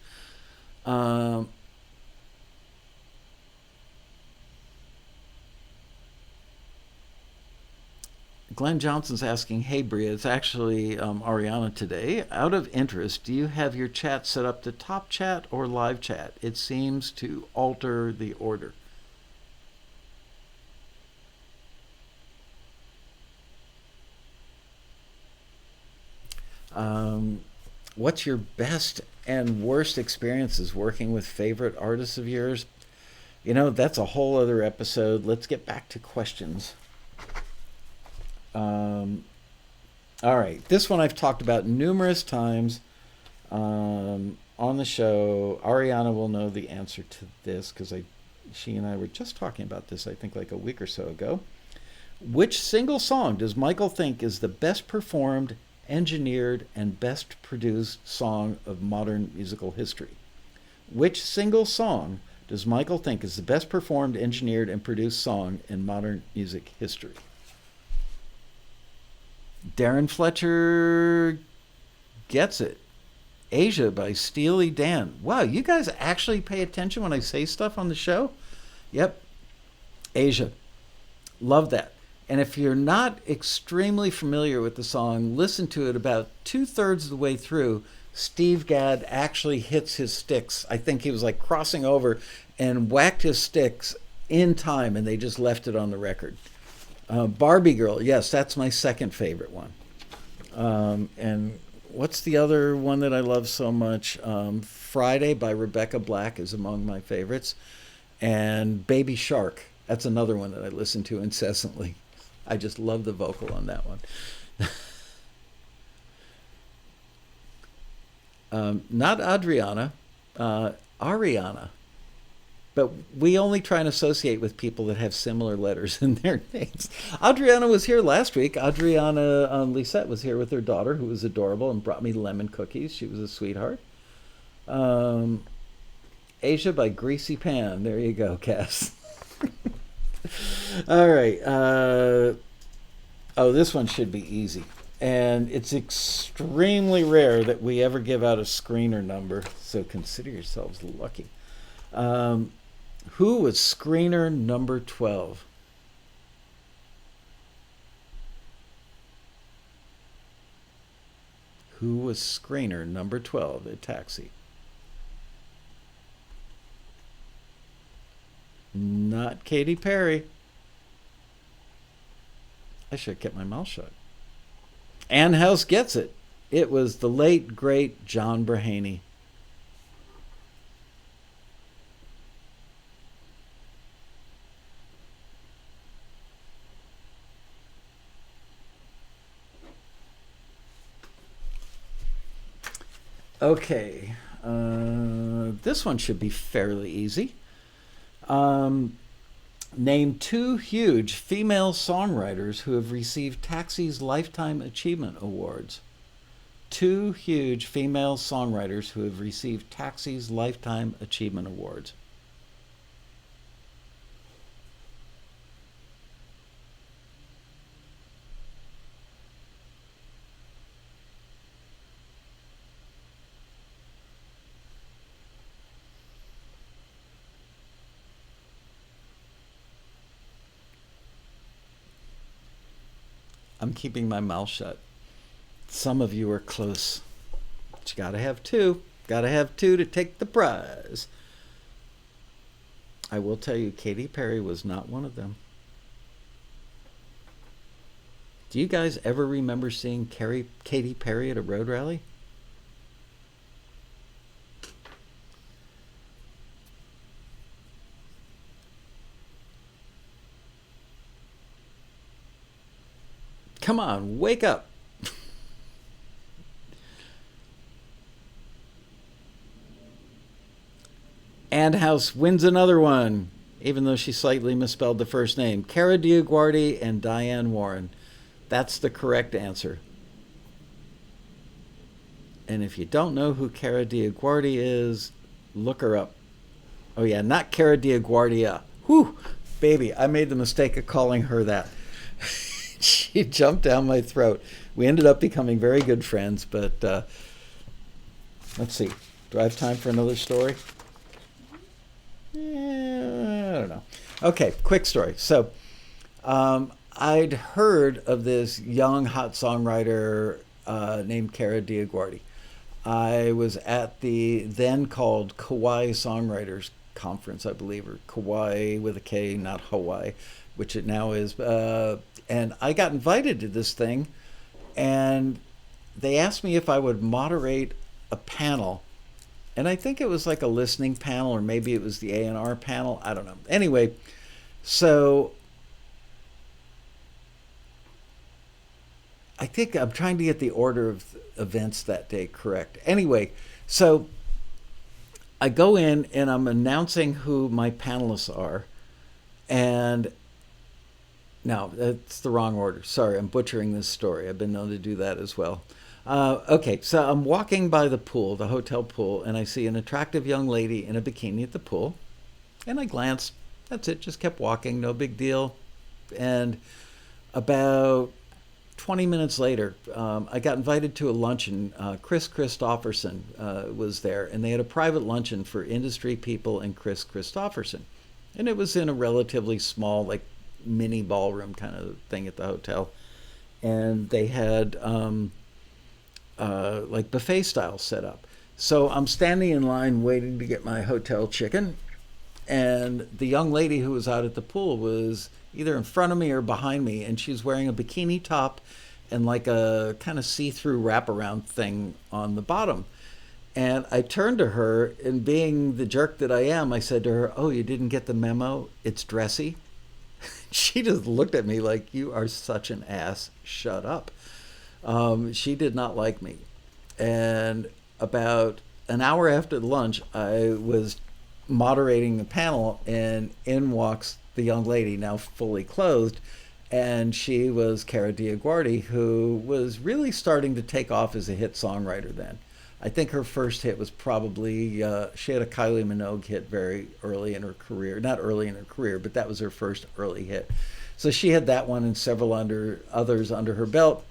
Glenn Johnson's asking, hey, Bria, it's actually Ariana today. Out of interest, do you have your chat set up to top chat or live chat? It seems to alter the order. What's your best and worst experiences working with favorite artists of yours? You know, that's a whole other episode. Let's get back to questions. All right, this one I've talked about numerous times on the show. Ariana will know the answer to this because she and I were just talking about this, I think, like a week or so ago. Which single song does Michael think is the best performed, engineered, and best produced song of modern musical history? Which single song does Michael think is the best performed, engineered, and produced song in modern music history? Darren Fletcher gets it. Asia by Steely Dan. Wow, you guys actually pay attention when I say stuff on the show? Yep. Asia. Love that. And if you're not extremely familiar with the song, listen to it. About 2/3 of the way through, Steve Gadd actually hits his sticks. I think he was like crossing over and whacked his sticks in time, and they just left it on the record. Barbie Girl, yes, that's my second favorite one. And what's the other one that I love so much? Friday by Rebecca Black is among my favorites. And Baby Shark, that's another one that I listen to incessantly. I just love the vocal on that one. Not Adriana, Ariana. But we only try and associate with people that have similar letters in their names. Adriana was here last week. Adriana Lisette was here with her daughter, who was adorable, and brought me lemon cookies. She was a sweetheart. Asia by Greasy Pan. There you go, Cass. All right. This one should be easy. And it's extremely rare that we ever give out a screener number, so consider yourselves lucky. Who was screener number 12? Who was screener number 12 at Taxi? Not Katy Perry. I should have kept my mouth shut. Ann House gets it. It was the late, great John Brahaney. Okay, this one should be fairly easy. Name 2 huge female songwriters who have received Taxi's Lifetime Achievement Awards. 2 huge female songwriters who have received Taxi's Lifetime Achievement Awards. I'm keeping my mouth shut. Some of you are close. But you gotta have 2. Gotta have 2 to take the prize. I will tell you, Katy Perry was not one of them. Do you guys ever remember seeing Katy Perry at a road rally? Come on, wake up. Sandhouse wins another one, even though she slightly misspelled the first name. Cara DioGuardi and Diane Warren. That's the correct answer. And if you don't know who Cara DioGuardi is, look her up. Oh yeah, not Cara DioGuardia. Whew, baby, I made the mistake of calling her that. She jumped down my throat. We ended up becoming very good friends, but let's see. Do I have time for another story? I don't know. Okay, quick story. So I'd heard of this young hot songwriter named Cara DioGuardi. I was at the then called Kauai Songwriters Conference, I believe, or Kauai with a K, not Hawaii, which it now is. And I got invited to this thing, and they asked me if I would moderate a panel. And I think it was like a listening panel, or maybe it was the A&R panel. I don't know. Anyway, so I think I'm trying to get the order of events that day correct. Anyway, so I go in and I'm announcing who my panelists are. And no, that's the wrong order. Sorry, I'm butchering this story. I've been known to do that as well. Okay, so I'm walking by the pool, the hotel pool, and I see an attractive young lady in a bikini at the pool. And I glanced. That's it. Just kept walking. No big deal. And about 20 minutes later, I got invited to a luncheon. Chris Christopherson was there, and they had a private luncheon for industry people and Chris Christopherson. And it was in a relatively small, like, mini ballroom kind of thing at the hotel. And they had like buffet style set up. So I'm standing in line waiting to get my hotel chicken, and the young lady who was out at the pool was either in front of me or behind me, and she was wearing a bikini top and like a kind of see-through wraparound thing on the bottom. And I turned to her, and being the jerk that I am, I said to her, "Oh, you didn't get the memo? It's dressy." She just looked at me like, "You are such an ass. Shut up." She did not like me. And about an hour after lunch, I was moderating the panel, and in walks the young lady, now fully clothed, and she was Cara DioGuardi, who was really starting to take off as a hit songwriter then. I think her first hit was probably, she had a Kylie Minogue hit very early in her career. Not early in her career, but that was her first early hit. So she had that one and several others under her belt.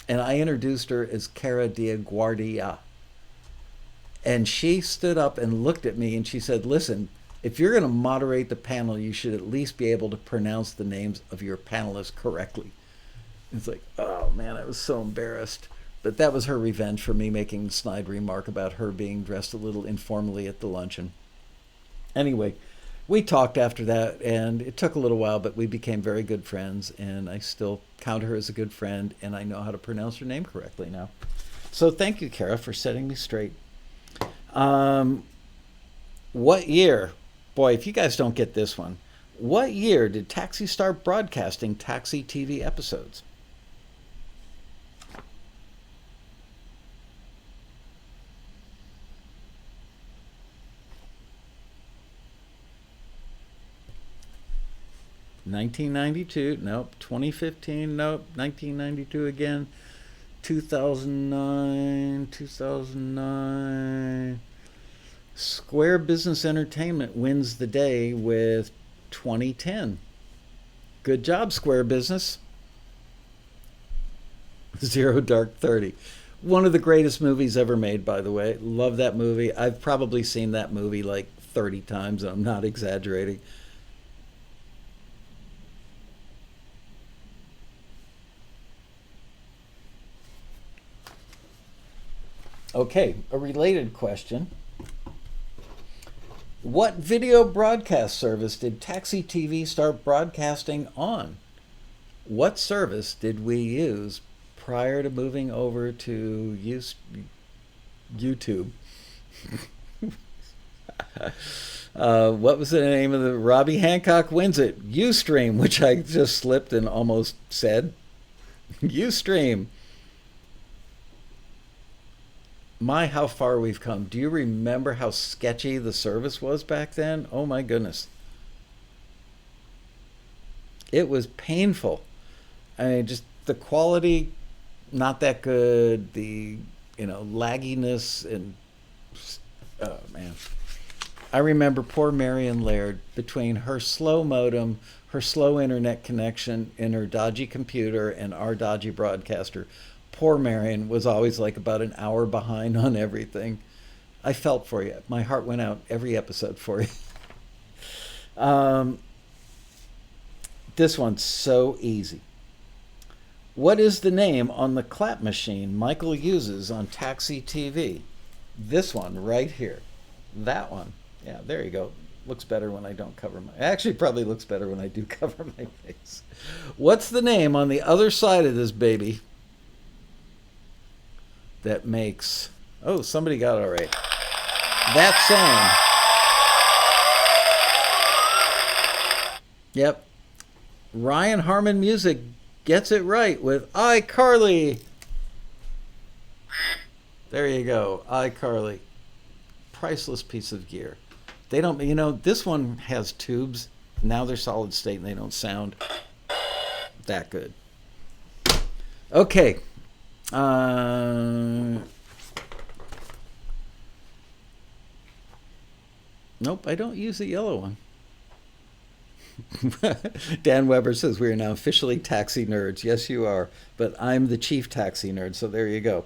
And I introduced her as Cara DioGuardia. And she stood up and looked at me and she said, "Listen, if you're going to moderate the panel, you should at least be able to pronounce the names of your panelists correctly." It's like, oh man, I was so embarrassed. But that was her revenge for me making the snide remark about her being dressed a little informally at the luncheon. Anyway, we talked after that, and it took a little while, but we became very good friends, and I still count her as a good friend, and I know how to pronounce her name correctly now. So thank you, Cara, for setting me straight. What year? Boy, if you guys don't get this one, what year did Taxi start broadcasting Taxi TV episodes? $1992, nope. 2015, nope. 1992 again. 2009. Square Business Entertainment wins the day with 2010. Good job, Square Business. Zero Dark 30. One of the greatest movies ever made, by the way. Love that movie. I've probably seen that movie like 30 times, and I'm not exaggerating. Okay, a related question. What video broadcast service did Taxi TV start broadcasting on? What service did we use prior to moving over to YouTube? What was the name of the Robbie Hancock wins it? Ustream, which I just slipped and almost said. Ustream. My, how far we've come. Do you remember how sketchy the service was back then? Oh my goodness. It was painful. I mean, just the quality, not that good. The, lagginess and, oh man. I remember poor Marion Laird, between her slow modem, her slow internet connection, and her dodgy computer and our dodgy broadcaster. Poor Marion was always like about an hour behind on everything. I felt for you. My heart went out every episode for you. Um, this one's so easy. What is the name on the clap machine Michael uses on Taxi TV? This one right here. That one. Yeah, there you go. Looks better when I don't cover my... Actually, probably looks better when I do cover my face. What's the name on the other side of this baby that makes... Oh, somebody got it all right. That song. Yep. Ryan Harmon Music gets it right with iCarly. There you go, iCarly. Priceless piece of gear. They don't, this one has tubes. Now they're solid state and they don't sound that good. Okay. Nope, I don't use the yellow one. Dan Weber says we are now officially taxi nerds. Yes, you are. But I'm the chief taxi nerd, so there you go.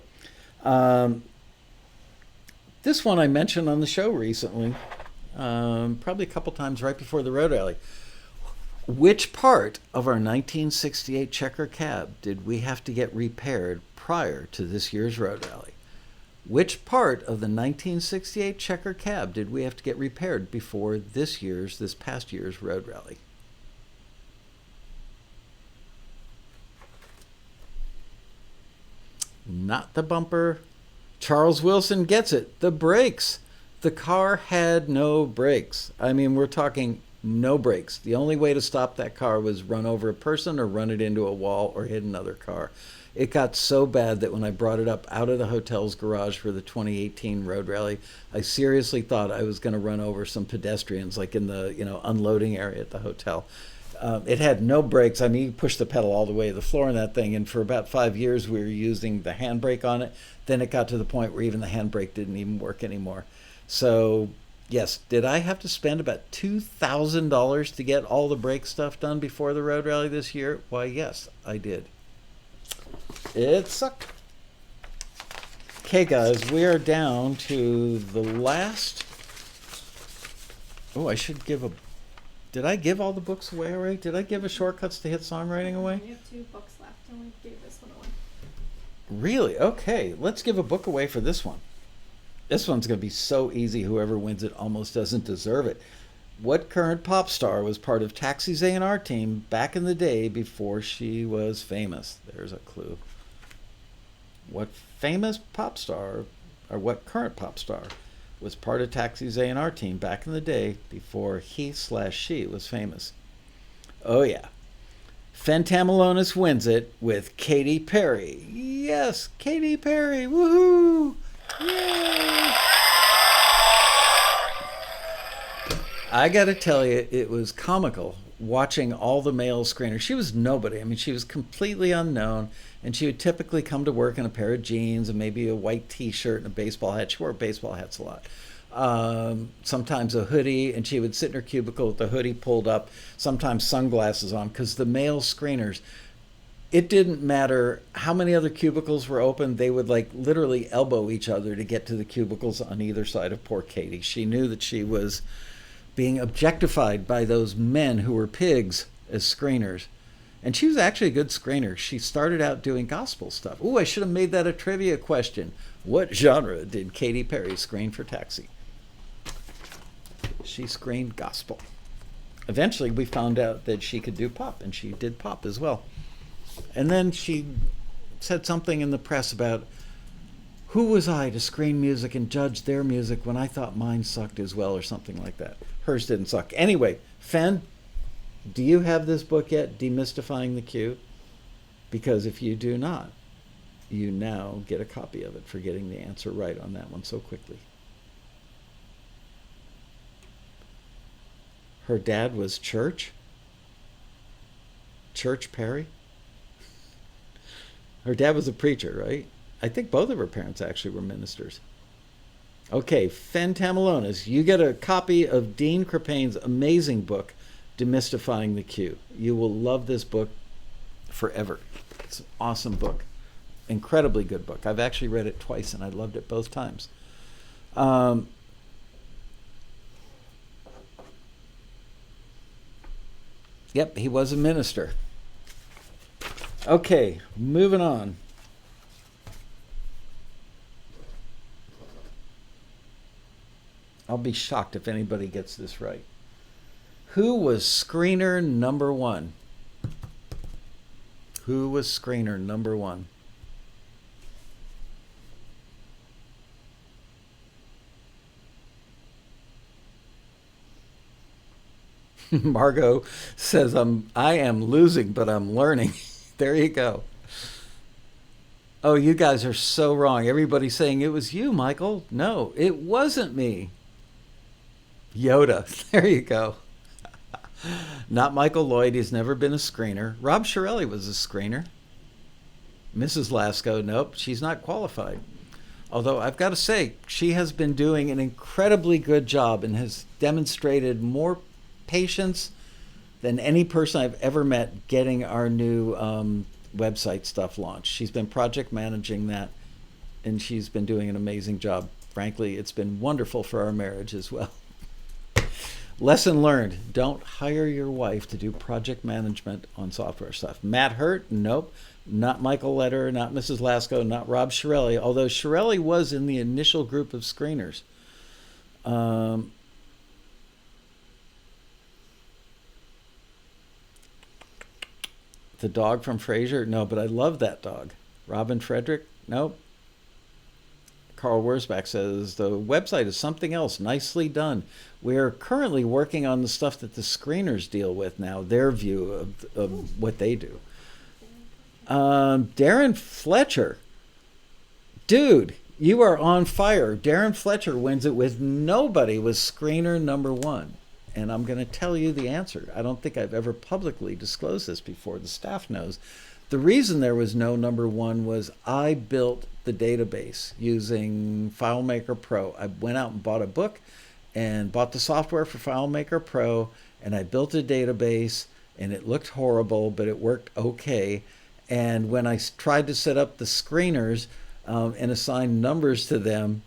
This one I mentioned on the show recently, probably a couple times right before the road rally. Which part of our 1968 Checker cab did we have to get repaired prior to this year's road rally? Which part of the 1968 Checker cab did we have to get repaired before this past year's road rally? Not the bumper. Charles Wilson gets it. The brakes. The car had no brakes. I mean, we're talking no brakes. The only way to stop that car was run over a person or run it into a wall or hit another car. It got so bad that when I brought it up out of the hotel's garage for the 2018 road rally, I seriously thought I was going to run over some pedestrians, like in the unloading area at the hotel. It had no brakes. I mean, you push the pedal all the way to the floor in that thing, and for about 5 years we were using the handbrake on it. Then it got to the point where even the handbrake didn't even work anymore. So, yes, did I have to spend about $2,000 to get all the brake stuff done before the road rally this year? Why, yes, I did. It sucked. Okay, guys, we are down to the last... Oh, I should give a... Did I give all the books away already? Did I give a Shortcuts to Hit Songwriting away? You have 2 books left, and we gave this one away. Really? Okay, let's give a book away for this one. This one's going to be so easy, whoever wins it almost doesn't deserve it. What current pop star was part of Taxi's A&R team back in the day before she was famous? There's a clue. What famous pop star, or what current pop star, was part of Taxi's A&R team back in the day before he/she was famous? Oh yeah. Fentamilonis wins it with Katy Perry. Yes, Katy Perry. Woohoo! Yay! I gotta tell you, it was comical watching all the male screeners. She was nobody. I mean, she was completely unknown, and she would typically come to work in a pair of jeans and maybe a white t-shirt and a baseball hat. She wore baseball hats a lot. Sometimes a hoodie, and she would sit in her cubicle with the hoodie pulled up, sometimes sunglasses on, because the male screeners, it didn't matter how many other cubicles were open, they would like literally elbow each other to get to the cubicles on either side of poor Katie. She knew that she was being objectified by those men who were pigs as screeners. And she was actually a good screener. She started out doing gospel stuff. Ooh, I should have made that a trivia question. What genre did Katy Perry screen for Taxi? She screened gospel. Eventually, we found out that she could do pop, and she did pop as well. And then she said something in the press about, who was I to screen music and judge their music when I thought mine sucked as well, or something like that. Hers didn't suck. Anyway, Fen, do you have this book yet, Demystifying the Cue? Because if you do not, you now get a copy of it for getting the answer right on that one so quickly. Her dad was Church Perry? Her dad was a preacher, right? I think both of her parents actually were ministers. Okay, Fentamilonas, you get a copy of Dean Crapane's amazing book, Demystifying the Cue. You will love this book forever. It's an awesome book. Incredibly good book. I've actually read it twice and I loved it both times. Yep, he was a minister. Okay, moving on. I'll be shocked if anybody gets this right. Who was screener number one? Who was screener number one? Margot says, I am losing, but I'm learning. There you go. Oh, you guys are so wrong. Everybody's saying it was you, Michael. No, it wasn't me. Yoda. There you go. Not Michael Lloyd. He's never been a screener. Rob Shirelli was a screener. Mrs. Lascaux, nope, she's not qualified. Although I've got to say, she has been doing an incredibly good job and has demonstrated more patience than any person I've ever met getting our new website stuff launched. She's been project managing that, and she's been doing an amazing job. Frankly, it's been wonderful for our marriage as well. Lesson learned, don't hire your wife to do project management on software stuff. Matt Hurt, nope. Not Michael Leder, not Mrs. Lascaux, not Rob Shirelli, although Shirelli was in the initial group of screeners. The dog from Frasier, no, but I love that dog. Robin Frederick, nope. Carl Wurzbach says, the website is something else, nicely done. We're currently working on the stuff that the screeners deal with now, their view of what they do. Darren Fletcher. Dude, you are on fire. Darren Fletcher wins it with nobody was screener number one. And I'm going to tell you the answer. I don't think I've ever publicly disclosed this before. The staff knows. The reason there was no number one was I built the database using FileMaker Pro. I went out and bought a book and bought the software for FileMaker Pro, and I built a database, and it looked horrible, but it worked okay. And when I tried to set up the screeners and assign numbers to them,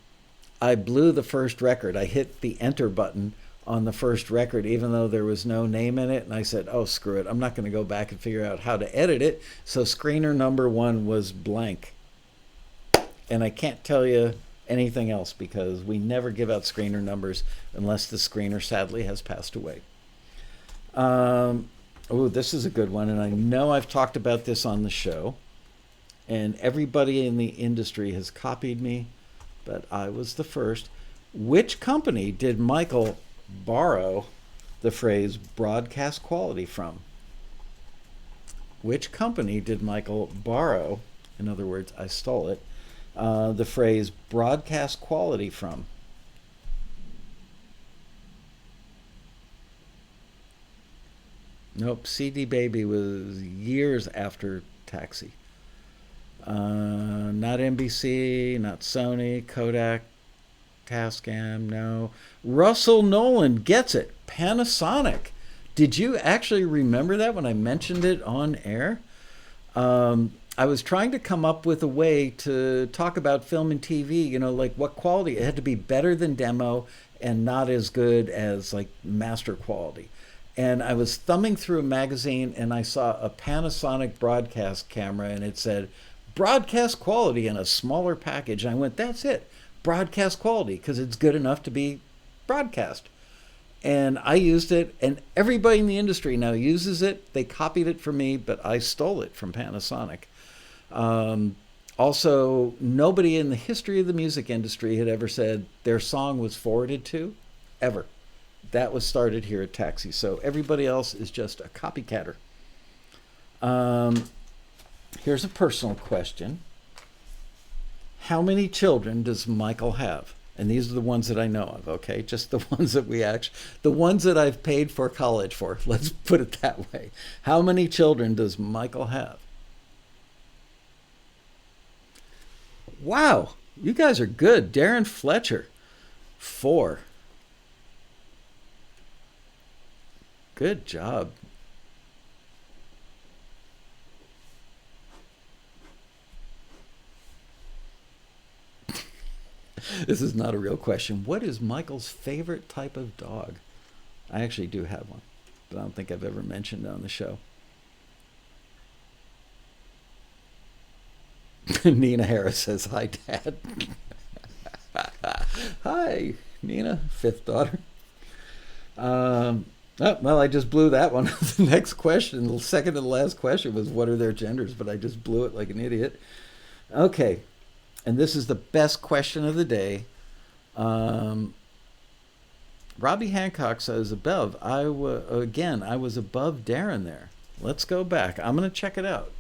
I blew the first record. I hit the enter button on the first record, even though there was no name in it. And I said, oh, screw it. I'm not going to go back and figure out how to edit it. So screener number one was blank. And I can't tell you anything else because we never give out screener numbers unless the screener sadly has passed away. Oh, this is a good one. And I know I've talked about this on the show. And everybody in the industry has copied me, but I was the first. Which company did Michael borrow the phrase broadcast quality from? Which company did Michael borrow, in other words, I stole it, the phrase broadcast quality from? Nope, CD Baby was years after Taxi. Not NBC, not Sony, Kodak, Tascam, no. Russell Nolan gets it. Panasonic. Did you actually remember that when I mentioned it on air? I was trying to come up with a way to talk about film and TV, you know, like what quality. It had to be better than demo and not as good as like master quality. And I was thumbing through a magazine and I saw a Panasonic broadcast camera and it said broadcast quality in a smaller package. And I went, that's it. Broadcast quality, because it's good enough to be broadcast. And I used it, and everybody in the industry now uses it. They copied it from me, but I stole it from Panasonic. Also, nobody in the history of the music industry had ever said their song was forwarded to, ever. That was started here at Taxi. So everybody else is just a copycatter. Here's a personal question. How many children does Michael have? And these are the ones that I know of, okay? Just the ones that the ones that I've paid for college for. Let's put it that way. How many children does Michael have? Wow, you guys are good. Darren Fletcher, 4. Good job. This is not a real question. What is Michael's favorite type of dog? I actually do have one, but I don't think I've ever mentioned it on the show. Nina Harris says, hi, Dad. Hi, Nina, 5th daughter. Oh, well, I just blew that one. The next question, the second to the last question was, what are their genders? But I just blew it like an idiot. Okay. And this is the best question of the day. Robbie Hancock says above. I was above Darren there. Let's go back. I'm going to check it out.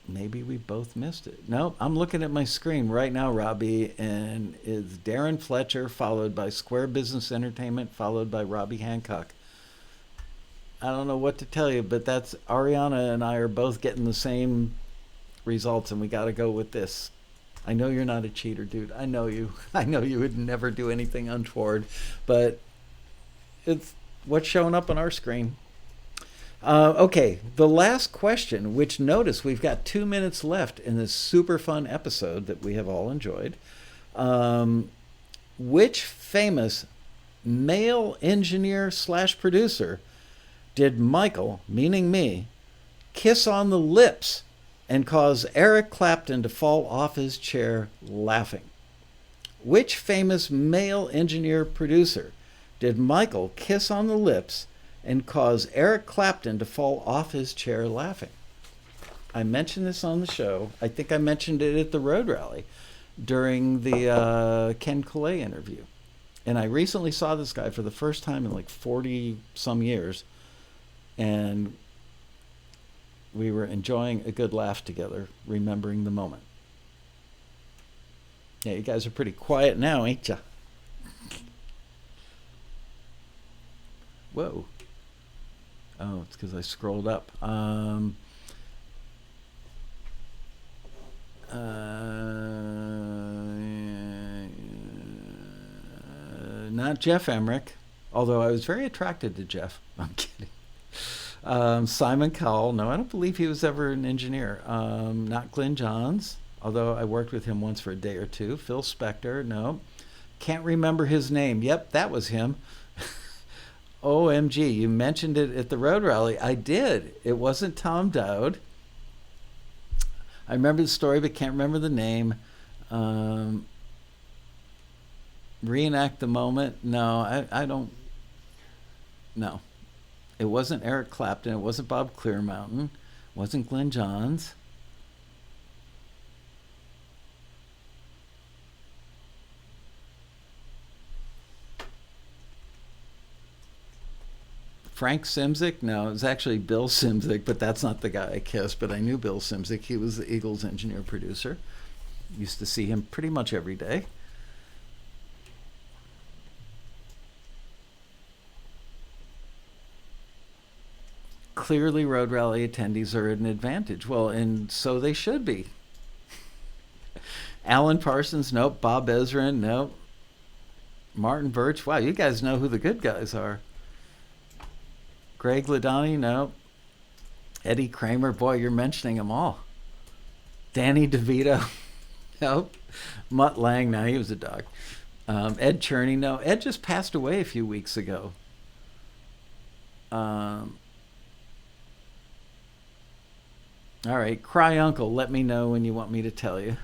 Maybe we both missed it. No, I'm looking at my screen right now, Robbie, and it's Darren Fletcher, followed by Square Business Entertainment, followed by Robbie Hancock. I don't know what to tell you, but that's Ariana and I are both getting the same results, and we got to go with this. I know you're not a cheater, dude. I know you. I know you would never do anything untoward, but it's what's showing up on our screen. Okay, the last question, which notice we've got 2 minutes left in this super fun episode that we have all enjoyed. Which famous male engineer / producer did Michael, meaning me, kiss on the lips and cause Eric Clapton to fall off his chair laughing? Which famous male engineer producer did Michael kiss on the lips and cause Eric Clapton to fall off his chair laughing? I mentioned this on the show. I think I mentioned it at the Road Rally during the Ken Colley interview. And I recently saw this guy for the first time in like 40 some years. And we were enjoying a good laugh together, remembering the moment. Yeah, you guys are pretty quiet now, ain't ya? Whoa. Oh, it's because I scrolled up. Not Jeff Emmerich, although I was very attracted to Jeff. I'm kidding. Simon Cowell. No, I don't believe he was ever an engineer. Not Glenn Johns, although I worked with him once for a day or two. Phil Spector. No. Can't remember his name. Yep, that was him. OMG, you mentioned it at the Road Rally. I did. It wasn't Tom Dowd. I remember the story, but can't remember the name. Reenact the moment. No, I don't. No. It wasn't Eric Clapton. It wasn't Bob Clearmountain. It wasn't Glenn Johns. Frank Simzik? No, it was actually Bill Simzik, but that's not the guy I kissed. But I knew Bill Simzik. He was the Eagles engineer producer. Used to see him pretty much every day. Clearly, Road Rally attendees are at an advantage. Well, and so they should be. Alan Parsons? Nope. Bob Ezrin? Nope. Martin Birch? Wow, you guys know who the good guys are. Greg Ladani? Nope. Eddie Kramer? Boy, you're mentioning them all. Danny DeVito? Nope. Mutt Lang? No, he was a dog. Ed Cherney? No. Ed just passed away a few weeks ago. All right. Cry Uncle, let me know when you want me to tell you.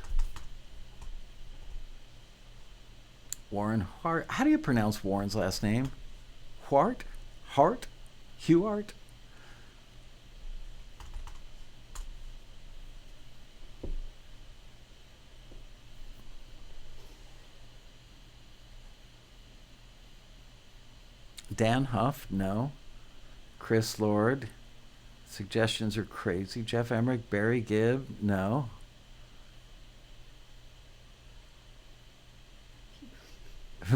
Warren Hart. How do you pronounce Warren's last name? Hart? Hart? Huart? Dan Huff, no. Chris Lord, suggestions are crazy. Jeff Emmerich, Barry Gibb, no.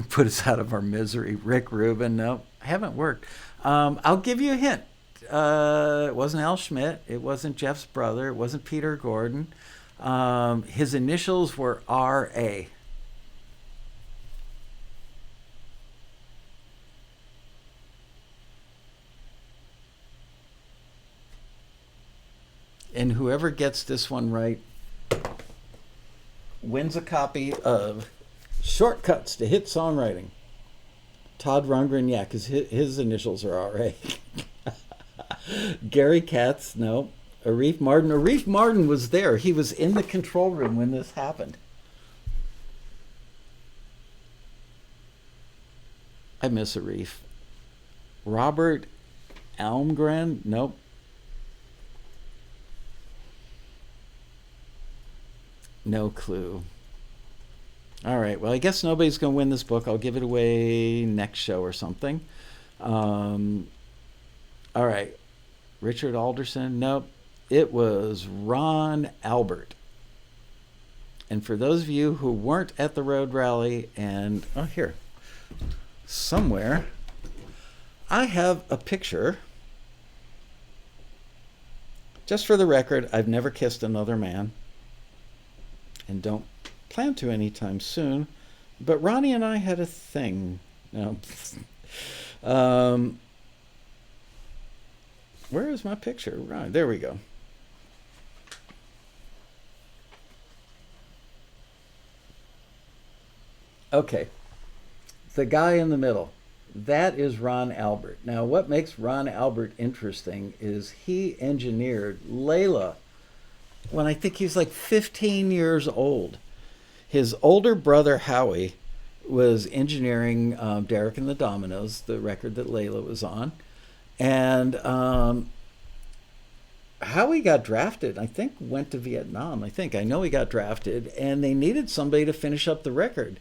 Put us out of our misery. Rick Rubin, no. Haven't worked. I'll give you a hint. It wasn't Al Schmidt. It wasn't Jeff's brother. It wasn't Peter Gordon. His initials were R.A. And whoever gets this one right wins a copy of Shortcuts to Hit Songwriting. Todd Rundgren, yeah, because his initials are R.A. Gary Katz, no. Arif Martin. Arif Martin was there. He was in the control room when this happened. I miss Arif. Robert Almgren, nope. No clue. All right. Well, I guess nobody's going to win this book. I'll give it away next show or something. All right. Richard Alderson. Nope. It was Ron Albert. And for those of you who weren't at the road rally, and here, somewhere, I have a picture. Just for the record, I've never kissed another man. And don't plan to anytime soon. But Ronnie and I had a thing. No. Where is my picture? Right, there we go. Okay. The guy in the middle. That is Ron Albert. Now, what makes Ron Albert interesting is he engineered Layla when I think he was like 15 years old. His older brother, Howie, was engineering Derek and the Dominoes, the record that Layla was on. And Howie got drafted, I think went to Vietnam. I know he got drafted, and they needed somebody to finish up the record.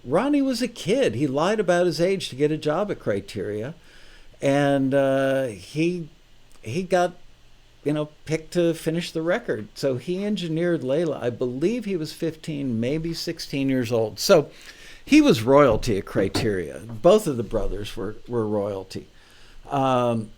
Ronnie was a kid. He lied about his age to get a job at Criteria. And he got picked to finish the record. So he engineered Layla. I believe he was 15, maybe 16 years old. So he was royalty at Criteria. Both of the brothers were royalty. And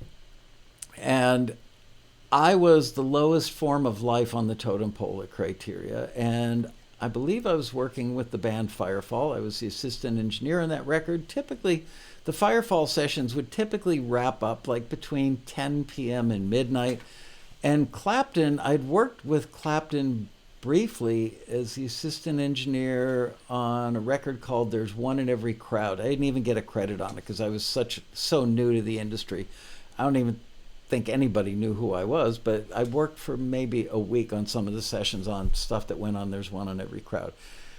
I was the lowest form of life on the totem pole at Criteria. And I believe I was working with the band Firefall. I was the assistant engineer on that record. Typically, the Firefall sessions would typically wrap up like between 10 p.m. and midnight. And Clapton, I'd worked with Clapton briefly as the assistant engineer on a record called There's One in Every Crowd. I didn't even get a credit on it because I was so new to the industry. I don't even think anybody knew who I was, but I worked for maybe a week on some of the sessions on stuff that went on There's One in Every Crowd.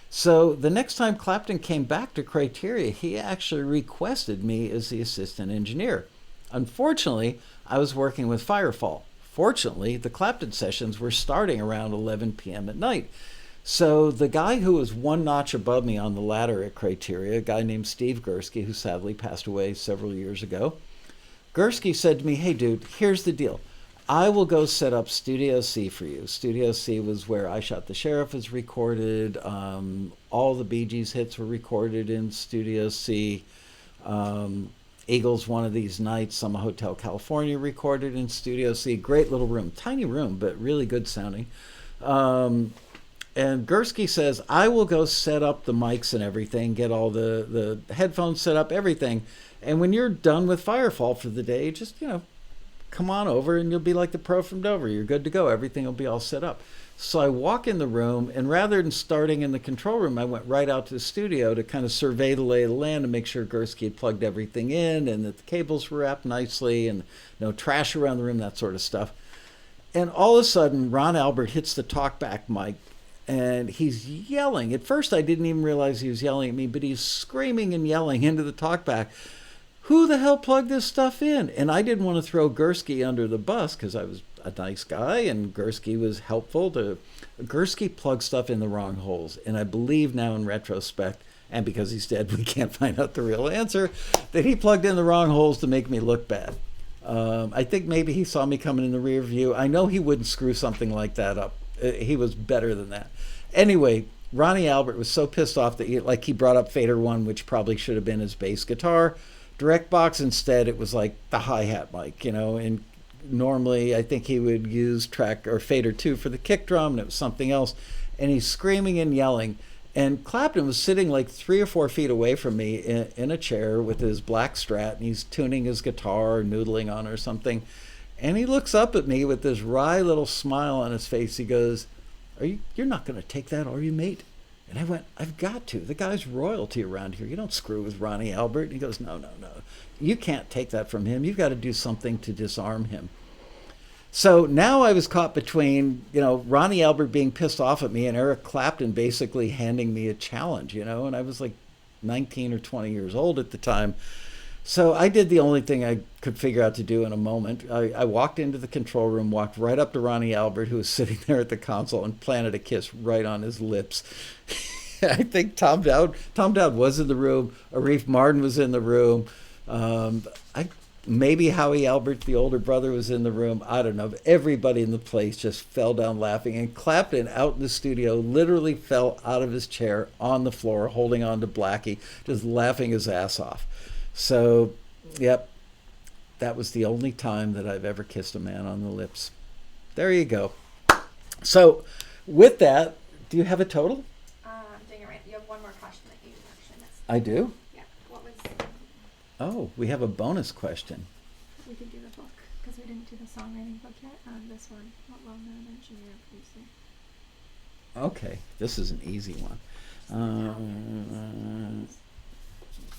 So the next time Clapton came back to Criteria, he actually requested me as the assistant engineer. Unfortunately, I was working with Firefall. Fortunately, the Clapton sessions were starting around 11 p.m. at night. So the guy who was one notch above me on the ladder at Criteria, a guy named Steve Gursky, who sadly passed away several years ago, Gursky said to me, "Hey, dude, here's the deal. I will go set up Studio C for you." Studio C was where I Shot the Sheriff was recorded. All the Bee Gees hits were recorded in Studio C. Eagles One of These Nights, Summer Hotel California recorded in Studio C. Great little room. Tiny room, but really good sounding. And Gursky says, "I will go set up the mics and everything, get all the headphones set up, everything. And when you're done with Firefall for the day, just, come on over and you'll be like the pro from Dover. You're good to go. Everything will be all set up." So I walk in the room, and rather than starting in the control room, I went right out to the studio to kind of survey the lay of the land and make sure Gursky had plugged everything in and that the cables were wrapped nicely and no trash around the room, that sort of stuff. And all of a sudden, Ron Albert hits the talkback mic, and he's yelling. At first, I didn't even realize he was yelling at me, but he's screaming and yelling into the talkback, "Who the hell plugged this stuff in?" And I didn't want to throw Gursky under the bus because I was a nice guy, and Gursky was helpful to. Gursky plugged stuff in the wrong holes, and I believe now in retrospect, and because he's dead, we can't find out the real answer, that he plugged in the wrong holes to make me look bad. I think maybe he saw me coming in the rear view. I know he wouldn't screw something like that up. He was better than that. Anyway, Ronnie Albert was so pissed off that he brought up Fader 1, which probably should have been his bass guitar. Direct box instead, it was like the hi-hat mic, and normally I think he would use track or Fader 2 for the kick drum, and it was something else. And he's screaming and yelling. And Clapton was sitting like 3 or 4 feet away from me in a chair with his black Strat, and he's tuning his guitar or noodling on or something. And he looks up at me with this wry little smile on his face. He goes, "You're not going to take that, are you, mate?" And I went, "I've got to. The guy's royalty around here. You don't screw with Ronnie Albert." And he goes, No. You can't take that from him. You've got to do something to disarm him." So now I was caught between, Ronnie Albert being pissed off at me and Eric Clapton basically handing me a challenge, and I was like 19 or 20 years old at the time. So I did the only thing I could figure out to do in a moment. I walked into the control room, walked right up to Ronnie Albert, who was sitting there at the console, and planted a kiss right on his lips. I think Tom Dowd was in the room. Arif Mardin was in the room. Maybe Howie Albert, the older brother, was in the room. I don't know. But everybody in the place just fell down laughing. And Clapton, out in the studio, literally fell out of his chair on the floor, holding on to Blackie, just laughing his ass off. So, yep, that was the only time that I've ever kissed a man on the lips. There you go. So, with that, do you have a total? I'm doing it right. You have one more question that you actually missed. I do? Yeah. What was... Oh, we have a bonus question. We could do the book, because we didn't do the songwriting book yet. This one. What well-known engineer producer? Okay, this is an easy one.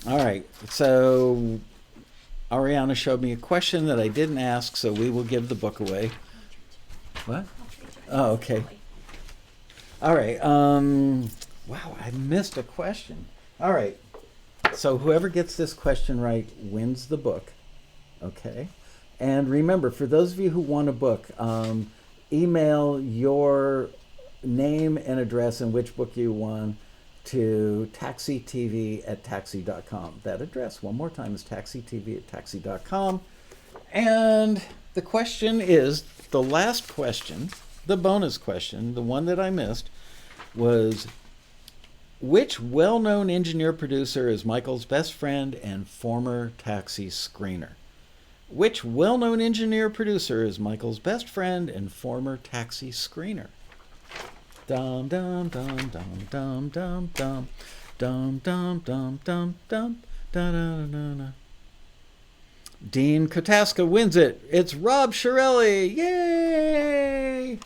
All right, so Ariana showed me a question that I didn't ask, so we will give the book away. What? Oh, okay. All right. Wow, I missed a question. All right. So whoever gets this question right wins the book. Okay. And remember, for those of you who want a book, email your name and address and which book you won to taxitv@taxi.com. That address, one more time, is taxitv@taxi.com. And the question is, the last question, the bonus question, the one that I missed, was which well-known engineer producer is Michael's best friend and former Taxi screener? Which well-known engineer producer is Michael's best friend and former Taxi screener? Dum dum dum dum dum dum dum dum dum dum dum dum da da da da. Dean Kotaska wins it. It's Rob Shirelli. Yay!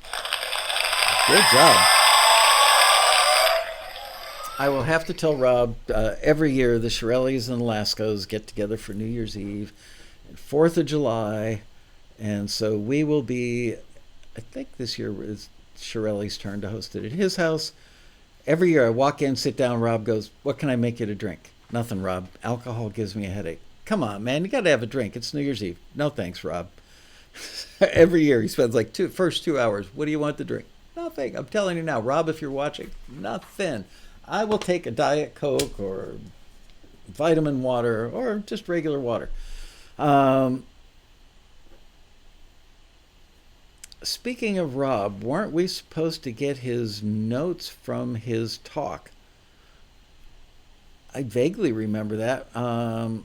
Good job. I will have to tell Rob, every year the Shirellis and Lascaux get together for New Year's Eve and 4th of July. And so we will be, I think this year is Shirelli's turn to host it at his house. Every year I walk in, sit down, Rob goes, "What can I make you to drink?" "Nothing, Rob. Alcohol gives me a headache." "Come on, man, you got to have a drink. It's New Year's Eve." "No, thanks, Rob." Every year he spends like first 2 hours. "What do you want to drink?" "Nothing. I'm telling you now, Rob, if you're watching, nothing. I will take a Diet Coke or vitamin water or just regular water." Speaking of Rob, weren't we supposed to get his notes from his talk? I vaguely remember that. I'll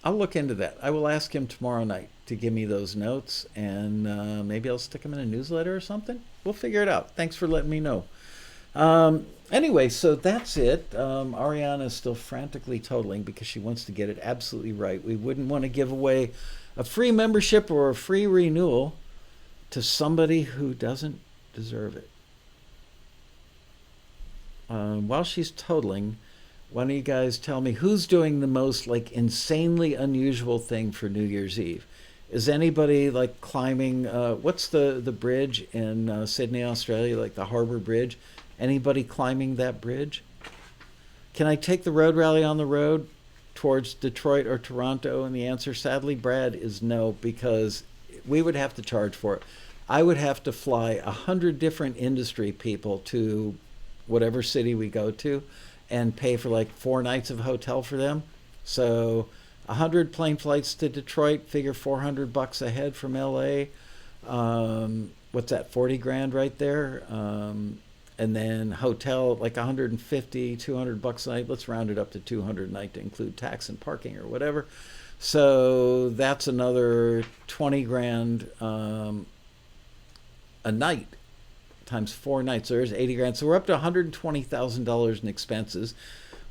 look into that. I will ask him tomorrow night to give me those notes, and maybe I'll stick them in a newsletter or something. We'll figure it out. Thanks for letting me know. Anyway, so that's it. Ariana is still frantically totaling because she wants to get it absolutely right. We wouldn't want to give away a free membership or a free renewal to somebody who doesn't deserve it. While she's totaling, why don't you guys tell me who's doing the most insanely unusual thing for New Year's Eve? Is anybody climbing, what's the bridge in Sydney, Australia, the Harbour Bridge? Anybody climbing that bridge? Can I take the road rally on the road towards Detroit or Toronto? And the answer, sadly, Brad, is no, because we would have to charge for it. I would have to fly 100 different industry people to whatever city we go to and pay for like 4 nights of hotel for them. So 100 plane flights to Detroit, figure $400 a head from LA. What's that, 40 grand right there? And then hotel, like 150, $200 a night. Let's round it up to 200 a night to include tax and parking or whatever. So that's another 20 grand a night times 4 nights. So there's 80 grand. So we're up to $120,000 in expenses.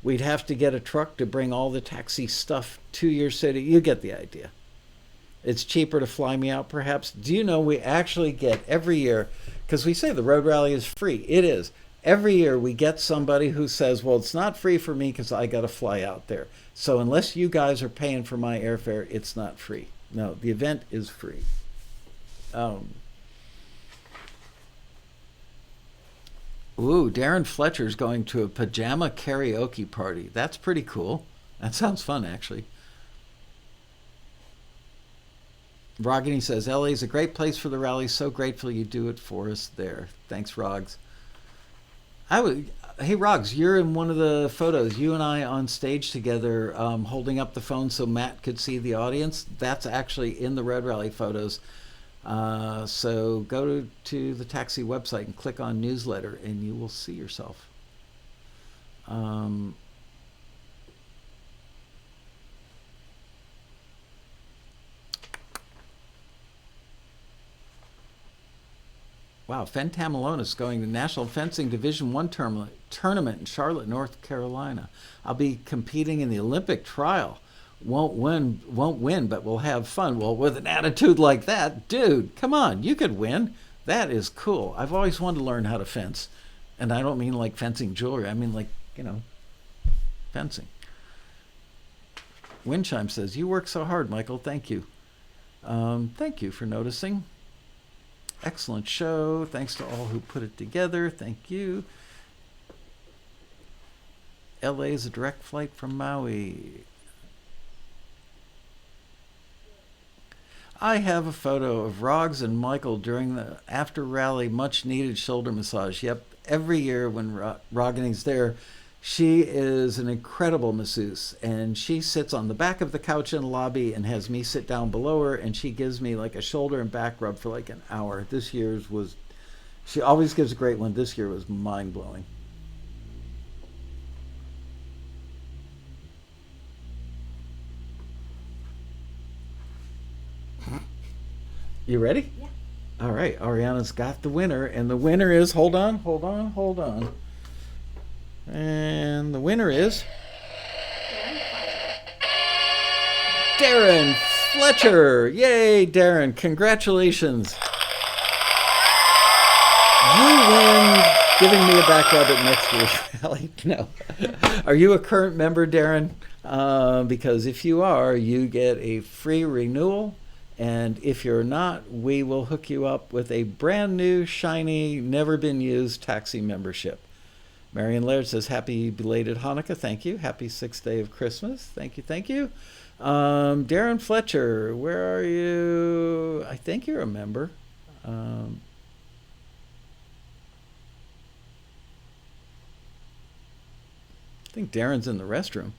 We'd have to get a truck to bring all the taxi stuff to your city. You get the idea. It's cheaper to fly me out, perhaps. Do you know we actually get every year, because we say the road rally is free. It is. Every year we get somebody who says, well, it's not free for me because I got to fly out there. So unless you guys are paying for my airfare, it's not free. No, the event is free. Ooh, Darren Fletcher's going to a pajama karaoke party. That's pretty cool. That sounds fun, actually. Rogany says, LA is a great place for the rally. So grateful you do it for us there. Thanks, Rogs. Hey, Rogs, you're in one of the photos. You and I on stage together holding up the phone so Matt could see the audience. That's actually in the Red Rally photos. So go to the taxi website and click on newsletter and you will see yourself. Wow, Fen Tamalona is going to National Fencing Division I tournament in Charlotte, North Carolina. I'll be competing in the Olympic trial. Won't win, but we'll have fun. Well, with an attitude like that, dude, come on, you could win. That is cool. I've always wanted to learn how to fence. And I don't mean like fencing jewelry. I mean like, fencing. Windchime says, you work so hard, Michael. Thank you. Thank you for noticing. Excellent show. Thanks to all who put it together. Thank you. LA is a direct flight from Maui. I have a photo of Roggs and Michael during the after rally much needed shoulder massage. Yep, every year when Rogany's there, she is an incredible masseuse, and she sits on the back of the couch in the lobby and has me sit down below her, and she gives me like a shoulder and back rub for like an hour. This year's was, she always gives a great one. This year was mind-blowing. You ready? Yeah. All right, Ariana's got the winner, and the winner is, hold on. And the winner is Darren Fletcher. Yay, Darren. Congratulations. You win giving me a back rub at next year's rally. No. Are you a current member, Darren? Because if you are, you get a free renewal. And if you're not, we will hook you up with a brand new, shiny, never been used taxi membership. Marion Laird says, happy belated Hanukkah. Thank you. Happy 6th day of Christmas. Thank you. Darren Fletcher, where are you? I think you're a member. I think Darren's in the restroom.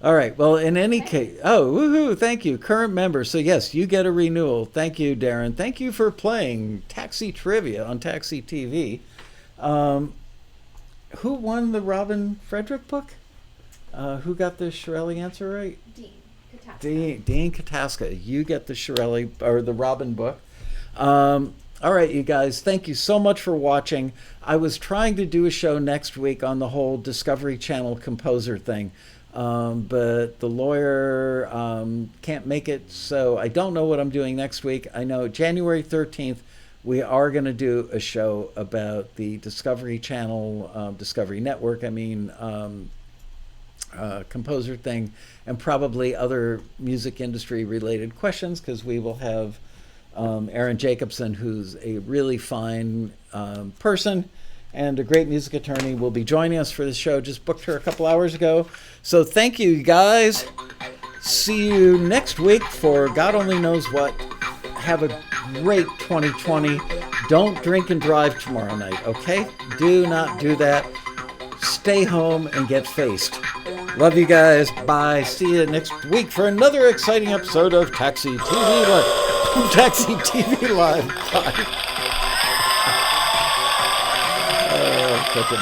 All right. Well, in any case, woohoo, thank you. Current member. So yes, you get a renewal. Thank you, Darren. Thank you for playing Taxi Trivia on Taxi TV. Who won the Robin Frederick book? Who got the Shirley answer right? Dean Kataska. Dean Kataska. You get the Shirley or the Robin book. All right, you guys. Thank you so much for watching. I was trying to do a show next week on the whole Discovery Channel composer thing. But the lawyer can't make it, so I don't know what I'm doing next week. I know January 13th, we are going to do a show about the Discovery Channel, Discovery Network, composer thing, and probably other music industry related questions, because we will have Erin Jacobson, who's a really fine person and a great music attorney, will be joining us for this show. Just booked her a couple hours ago. So thank you, guys. See you next week for God only knows what. have a great 2020. Don't drink and drive tomorrow night, okay? Do not do that. Stay home and get faced. Love you guys. Bye. See you next week for another exciting episode of Taxi TV Live. Taxi TV Live. Bye. Such a